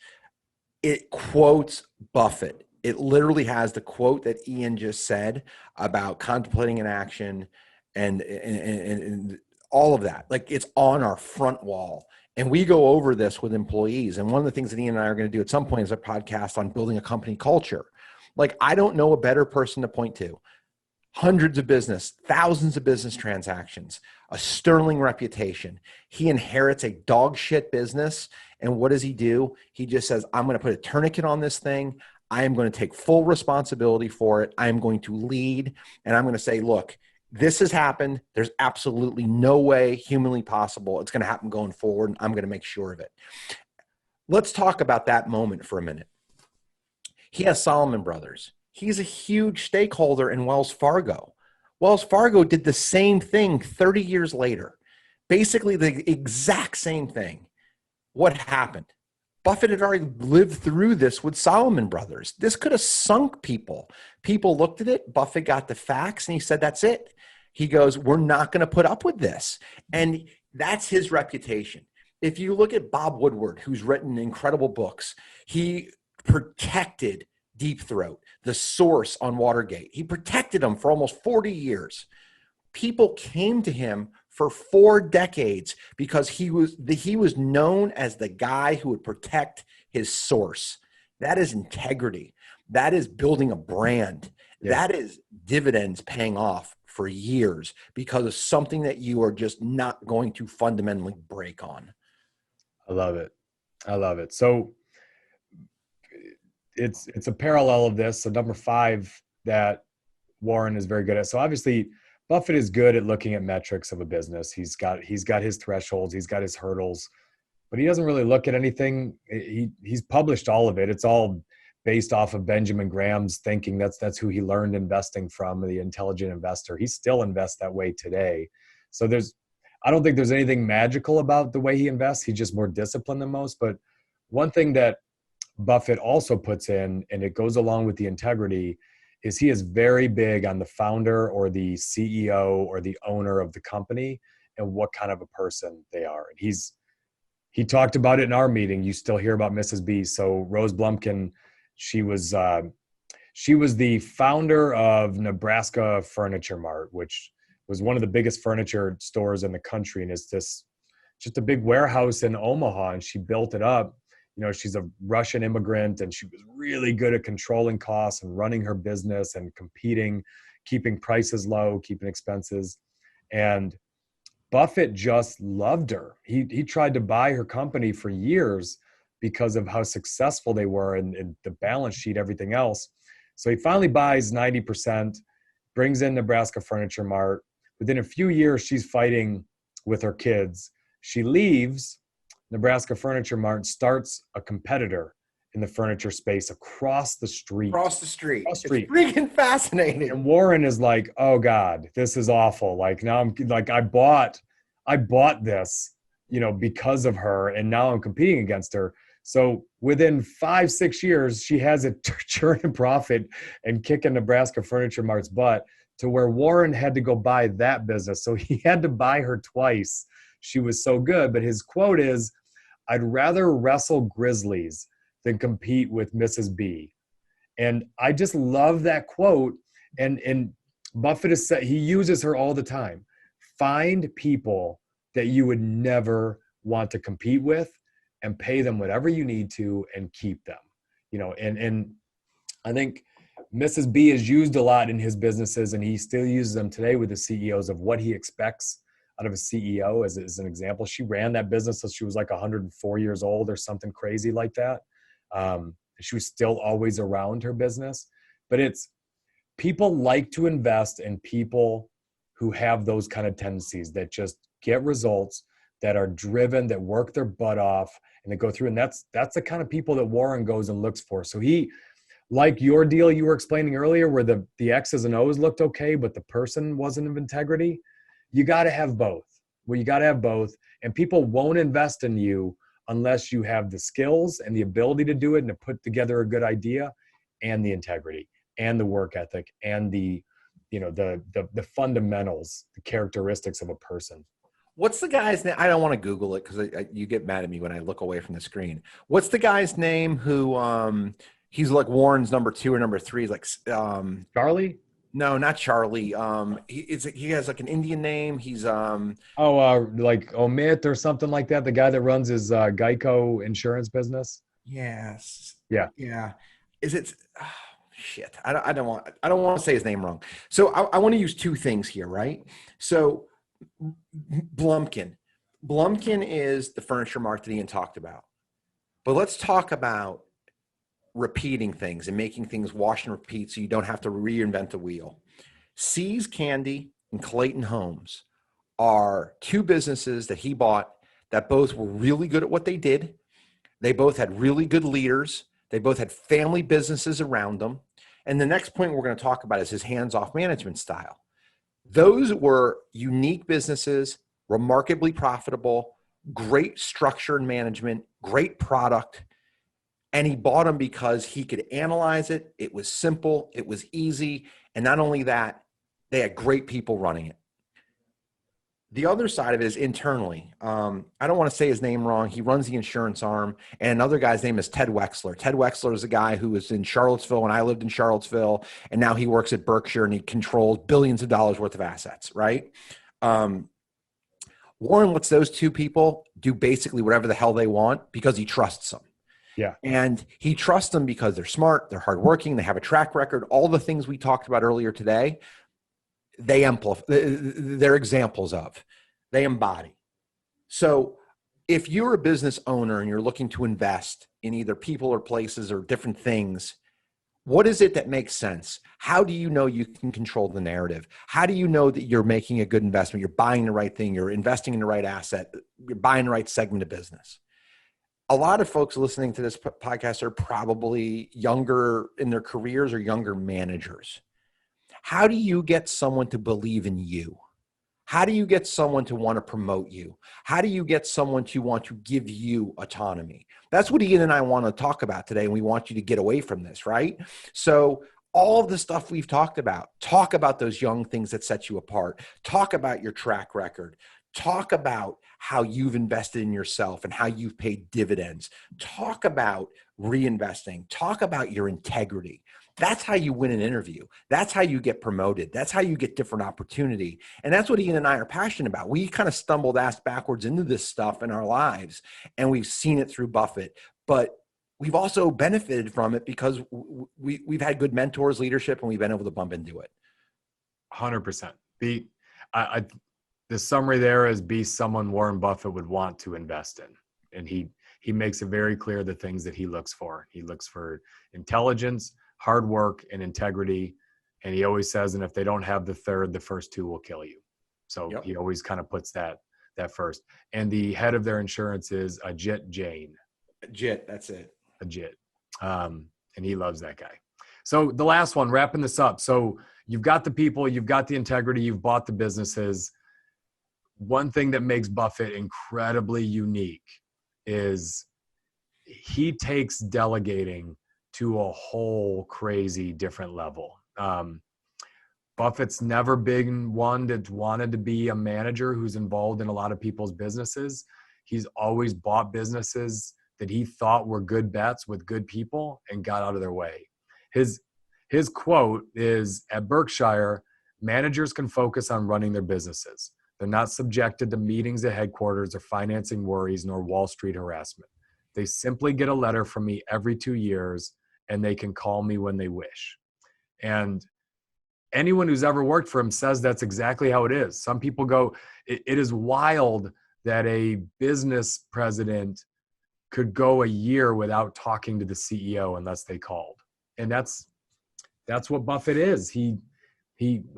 It quotes Buffett. It literally has the quote that Ian just said about contemplating an action and all of that. Like, it's on our front wall. And we go over this with employees. And one of the things that Ian and I are going to do at some point is a podcast on building a company culture. Like, I don't know a better person to point to. Hundreds of business, thousands of business transactions, a sterling reputation. He inherits a dog shit business. And what does he do? He just says, I'm going to put a tourniquet on this thing. I am going to take full responsibility for it. I am going to lead. And I'm going to say, look, this has happened. There's absolutely no way humanly possible it's going to happen going forward. And I'm going to make sure of it. Let's talk about that moment for a minute. He has Salomon Brothers. He's a huge stakeholder in Wells Fargo. Wells Fargo did the same thing 30 years later. Basically the exact same thing. What happened? Buffett had already lived through this with Salomon Brothers. This could have sunk people. People looked at it. Buffett got the facts and he said, that's it. He goes, we're not going to put up with this. And that's his reputation. If you look at Bob Woodward, who's written incredible books, he protected Deep Throat, the source on Watergate. He protected them for almost 40 years. People came to him for 4 decades because he was known as the guy who would protect his source. That is integrity. That is building a brand. Yeah. That is dividends paying off for years because of something that you are just not going to fundamentally break on. I love it. I love it. So it's a parallel of this. So number 5 that Warren is very good at. So obviously Buffett is good at looking at metrics of a business. He's got his thresholds, he's got his hurdles, but he doesn't really look at anything. He's published all of it. It's all based off of Benjamin Graham's thinking. That's who he learned investing from, the intelligent investor. He still invests that way today. So I don't think there's anything magical about the way he invests. He's just more disciplined than most. But one thing that Buffett also puts in, and it goes along with the integrity, is he is very big on the founder or the CEO or the owner of the company and what kind of a person they are. And he talked about it in our meeting. You still hear about Mrs. B. So Rose Blumkin, she was the founder of Nebraska Furniture Mart, which was one of the biggest furniture stores in the country. And it's just a big warehouse in Omaha. And she built it up. You know, she's a Russian immigrant and she was really good at controlling costs and running her business and competing, keeping prices low, keeping expenses. And Buffett just loved her. He tried to buy her company for years because of how successful they were and the balance sheet, everything else. So he finally buys 90%, brings in Nebraska Furniture Mart. Within a few years, she's fighting with her kids. She leaves Nebraska Furniture Mart, starts a competitor, in the furniture space across the street. Across the street. Across the street. It's freaking fascinating. And Warren is like, oh God, this is awful. Like now I'm like, I bought this, because of her, and now I'm competing against her. So within 5-6 years, she has a churn and profit and kicking Nebraska Furniture Mart's butt, to where Warren had to go buy that business. So he had to buy her twice. She was so good. But his quote is, I'd rather wrestle grizzlies than compete with Mrs. B. And I just love that quote. And Buffett has said, he uses her all the time. Find people that you would never want to compete with and pay them whatever you need to and keep them. And I think Mrs. B is used a lot in his businesses, and he still uses them today with the CEOs, of what he expects out of a CEO. As an example, she ran that business till she was like 104 years old or something crazy like that. She was still always around her business. But it's, people like to invest in people who have those kind of tendencies, that just get results, that are driven, that work their butt off, and they go through. And that's the kind of people that Warren goes and looks for. So he, like your deal you were explaining earlier, where the X's and O's looked okay, but the person wasn't of integrity, you got to have both. Well, you got to have both. And people won't invest in you unless you have the skills and the ability to do it and to put together a good idea, and the integrity and the work ethic and the fundamentals, the characteristics of a person. What's the guy's name? I don't want to Google it because you get mad at me when I look away from the screen. What's the guy's name who he's like Warren's number 2 or number 3? Like Charlie? No, not Charlie. He has like an Indian name. He's like Omit or something like that. The guy that runs his Geico insurance business. Yes. Yeah. Yeah. Is it? Oh, shit. I don't want to say his name wrong. So I want to use 2 things here, right? So Blumpkin is the furniture mart that Ian talked about. But let's talk about repeating things and making things wash and repeat so you don't have to reinvent the wheel. See's Candy and Clayton Homes are 2 businesses that he bought that both were really good at what they did. They both had really good leaders. They both had family businesses around them. And the next point we're going to talk about is his hands-off management style. Those were unique businesses, remarkably profitable, great structure and management, great product. And he bought them because he could analyze it. It was simple. It was easy. And not only that, they had great people running it. The other side of it is internally. I don't want to say his name wrong. He runs the insurance arm. And another guy's name is Ted Wexler. Ted Wexler is a guy who was in Charlottesville when I lived in Charlottesville. And now he works at Berkshire and he controls billions of dollars worth of assets, right? Warren lets those 2 people do basically whatever the hell they want because he trusts them. Yeah. And he trusts them because they're smart, they're hardworking, they have a track record. All the things we talked about earlier today, they're examples of, they embody. So if you're a business owner and you're looking to invest in either people or places or different things, what is it that makes sense? How do you know you can control the narrative? How do you know that you're making a good investment? You're buying the right thing, you're investing in the right asset, you're buying the right segment of business. A lot of folks listening to this podcast are probably younger in their careers or younger managers. How do you get someone to believe in you? How do you get someone to want to promote you? How do you get someone to want to give you autonomy? That's what Ian and I want to talk about today, and we want you to get away from this, right? So all of the stuff we've talked about, talk about those young things that set you apart. Talk about your track record. Talk about how you've invested in yourself and how you've paid dividends. Talk about reinvesting. Talk about your integrity. That's how you win an interview. That's how you get promoted. That's how you get different opportunity. And that's what Ian and I are passionate about. We kind of stumbled ass backwards into this stuff in our lives, and we've seen it through Buffett. But we've also benefited from it because we've had good mentors, leadership, and we've been able to bump into it. 100%. The summary there is, be someone Warren Buffett would want to invest in. And he makes it very clear the things that he looks for. He looks for intelligence, hard work, and integrity. And he always says, and if they don't have the third, the first 2 will kill you. So He always kind of puts that first. And the head of their insurance is Ajit Jain. Ajit, that's it. Ajit. And he loves that guy. So the last one, wrapping this up. So you've got the people, you've got the integrity, you've bought the businesses. One thing that makes Buffett incredibly unique is he takes delegating to a whole crazy different level. Buffett's never been one that wanted to be a manager who's involved in a lot of people's businesses. He's always bought businesses that he thought were good bets with good people and got out of their way. His quote is, at Berkshire, managers can focus on running their businesses. They're not subjected to meetings at headquarters or financing worries nor Wall Street harassment. They simply get a letter from me every 2 years and they can call me when they wish. And anyone who's ever worked for him says that's exactly how it is. Some people go, it is wild that a business president could go a year without talking to the CEO unless they called. And that's what Buffett is. He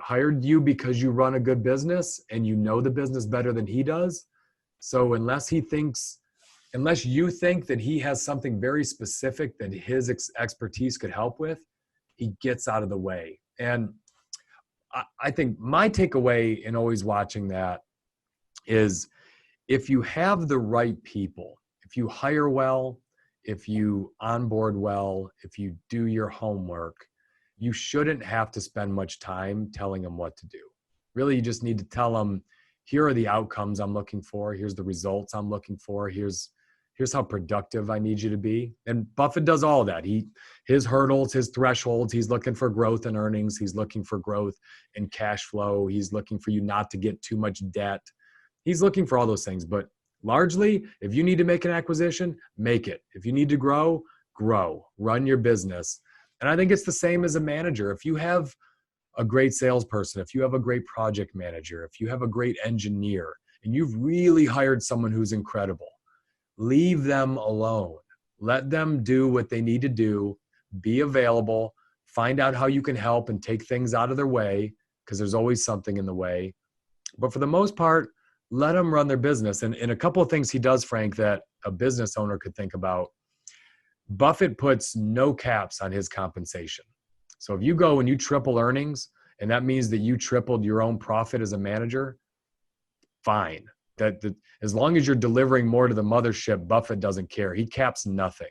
hired you because you run a good business and you know the business better than he does. So unless you think that he has something very specific that his expertise could help with, he gets out of the way. And I think my takeaway in always watching that is, if you have the right people, if you hire well, if you onboard well, if you do your homework, you shouldn't have to spend much time telling them what to do. Really, you just need to tell them, here are the outcomes I'm looking for. Here's the results I'm looking for. Here's how productive I need you to be. And Buffett does all of that. His hurdles, his thresholds, he's looking for growth in earnings. He's looking for growth in cash flow. He's looking for you not to get too much debt. He's looking for all those things. But largely, if you need to make an acquisition, make it. If you need to grow, run your business. And I think it's the same as a manager. If you have a great salesperson, if you have a great project manager, if you have a great engineer, and you've really hired someone who's incredible, leave them alone. Let them do what they need to do, be available, find out how you can help and take things out of their way, because there's always something in the way. But for the most part, let them run their business. And a couple of things he does, Frank, that a business owner could think about. Buffett puts no caps on his compensation. So if you go and you triple earnings, and that means that you tripled your own profit as a manager, fine. That as long as you're delivering more to the mothership, Buffett doesn't care. He caps nothing.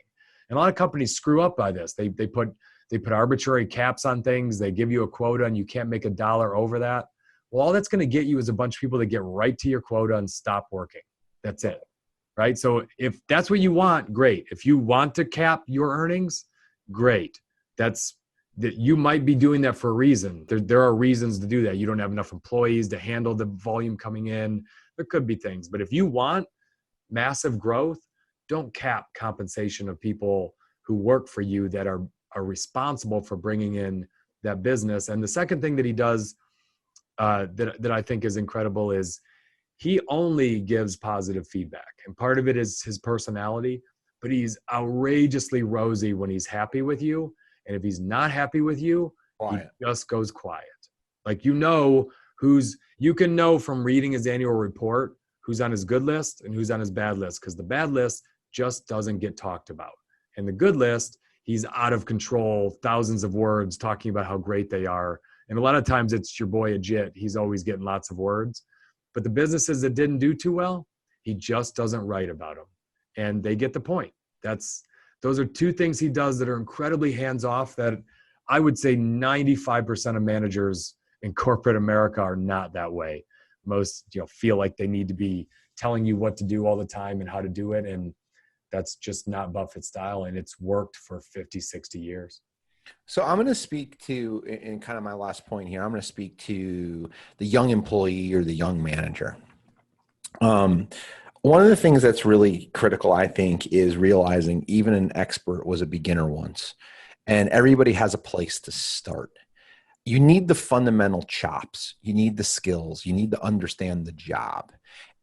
And a lot of companies screw up by this. They put arbitrary caps on things. They give you a quota and you can't make $1 over that. Well, all that's going to get you is a bunch of people that get right to your quota and stop working. That's it. Right? So if that's what you want, great. If you want to cap your earnings, great. That you might be doing that for a reason. There are reasons to do that. You don't have enough employees to handle the volume coming in. There could be things. But if you want massive growth, don't cap compensation of people who work for you that are responsible for bringing in that business. And the second thing that he does that I think is incredible is he only gives positive feedback. And part of it is his personality, but he's outrageously rosy when he's happy with you. And if he's not happy with you, quiet. He just goes quiet. Like, you can know from reading his annual report who's on his good list and who's on his bad list, because the bad list just doesn't get talked about. And the good list, he's out of control, thousands of words talking about how great they are. And a lot of times it's your boy Ajit. He's always getting lots of words. But the businesses that didn't do too well, he just doesn't write about them. And they get the point. Those are two things he does that are incredibly hands-off, that I would say 95% of managers in corporate America are not that way. Most feel like they need to be telling you what to do all the time and how to do it. And that's just not Buffett's style. And it's worked for 50, 60 years. So I'm going to speak to, in kind of my last point here, I'm going to speak to the young employee or the young manager. One of the things that's really critical, I think, is realizing even an expert was a beginner once, and everybody has a place to start. You need the fundamental chops. You need the skills. You need to understand the job.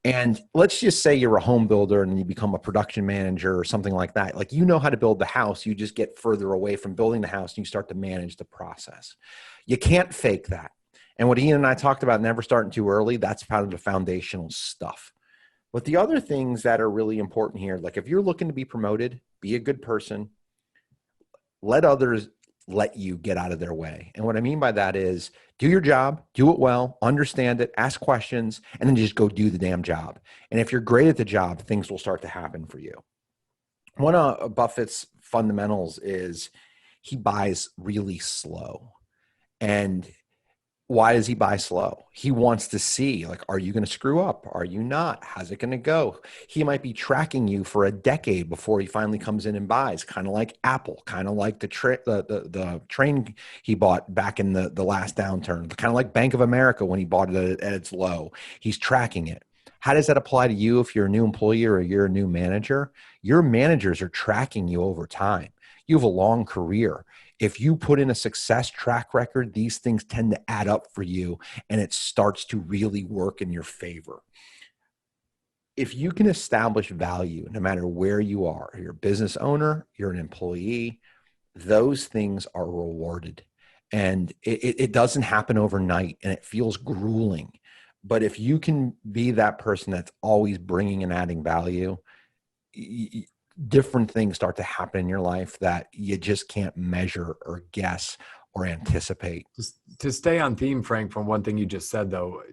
And let's just say you're a home builder and you become a production manager or something like that. Like, you know how to build the house. You just get further away from building the house and you start to manage the process. You can't fake that. And what Ian and I talked about, never starting too early, that's part of the foundational stuff. But the other things that are really important here, like if you're looking to be promoted, be a good person, let others let you get out of their way. And what I mean by that is do your job, do it well, understand it, ask questions, and then just go do the damn job. And if you're great at the job, things will start to happen for you. One of Buffett's fundamentals is he buys really slow. And why does he buy slow? He wants to see, like, are you going to screw up? Are you not? How's it going to go? He might be tracking you for a decade before he finally comes in and buys, kind of like Apple, kind of like the train he bought back in the last downturn, kind of like Bank of America when he bought it at its low. He's tracking it. How does that apply to you if you're a new employee or you're a new manager? Your managers are tracking you over time. You have a long career. If you put in a success track record, these things tend to add up for you and it starts to really work in your favor. If you can establish value, no matter where you are, you're a business owner, you're an employee, those things are rewarded. And it doesn't happen overnight and it feels grueling. But if you can be that person that's always bringing and adding value, different things start to happen in your life that you just can't measure or guess or anticipate. Just to stay on theme, Frank, from one thing you just said, though,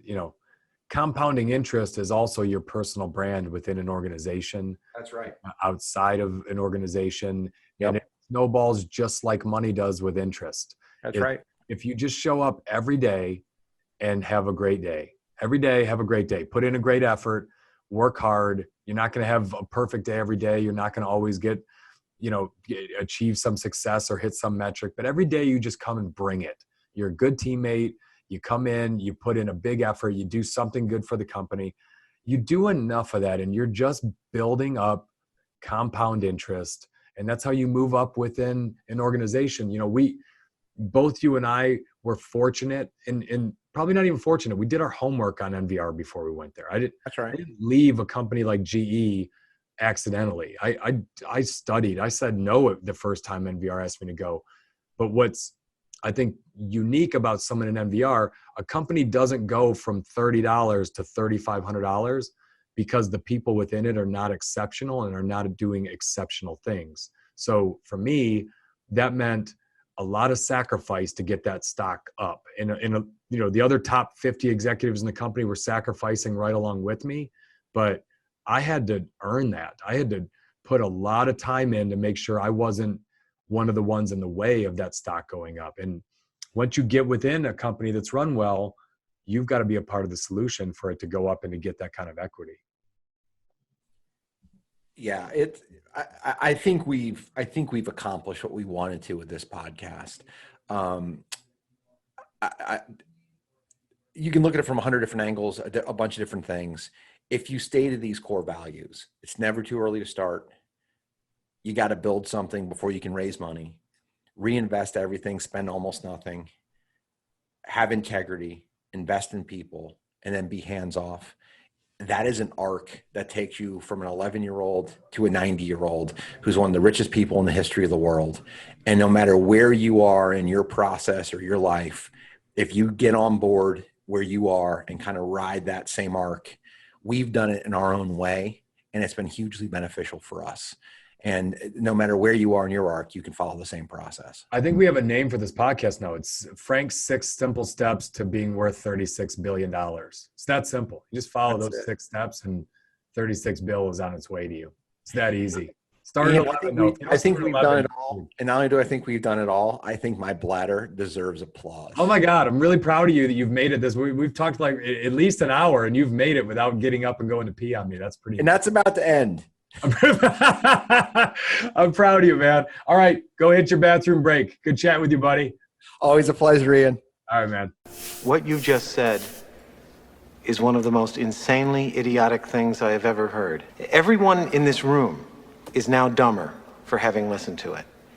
compounding interest is also your personal brand within an organization. That's right. Outside of an organization. Yep. And it snowballs just like money does with interest. That's right. If you just show up every day and have a great day, every day, have a great day, put in a great effort, work hard. You're not going to have a perfect day every day. You're not going to always achieve some success or hit some metric, but every day you just come and bring it. You're a good teammate. You come in, you put in a big effort, you do something good for the company. You do enough of that and you're just building up compound interest. And that's how you move up within an organization. Both you and I were fortunate and probably not even fortunate. We did our homework on NVR before we went there. That's right. I didn't leave a company like GE accidentally. I studied. I said no the first time NVR asked me to go. But what's, I think, unique about someone in NVR, a company doesn't go from $30 to $3,500 because the people within it are not exceptional and are not doing exceptional things. So for me, that meant a lot of sacrifice to get that stock up. And the other top 50 executives in the company were sacrificing right along with me, but I had to earn that. I had to put a lot of time in to make sure I wasn't one of the ones in the way of that stock going up. And once you get within a company that's run well, you've got to be a part of the solution for it to go up and to get that kind of equity. Yeah, I think we've accomplished what we wanted to with this podcast. You can look at it from 100 different angles, a bunch of different things. If you stay to these core values, it's never too early to start. You got to build something before you can raise money, reinvest everything, spend almost nothing, have integrity, invest in people, and then be hands off. That is an arc that takes you from an 11-year-old to a 90-year-old who's one of the richest people in the history of the world. And no matter where you are in your process or your life, if you get on board where you are and kind of ride that same arc, we've done it in our own way, and it's been hugely beneficial for us. And no matter where you are in your arc, you can follow the same process. I think we have a name for this podcast now. It's Frank's 6 Simple Steps to Being Worth $36 billion. It's that simple. You just follow those 6 steps and 36 bill is on its way to you. It's that easy. I think we've done it all. And not only do I think we've done it all, I think my bladder deserves applause. Oh my God. I'm really proud of you that you've made it this. We've talked like at least an hour and you've made it without getting up and going to pee on me. That's pretty. And that's about to end. I'm proud of you, man. All right, go hit your bathroom break. Good chat with you, buddy. Always a pleasure, Ian. All right, man. What you just said is one of the most insanely idiotic things I have ever heard. Everyone in this room is now dumber for having listened to it.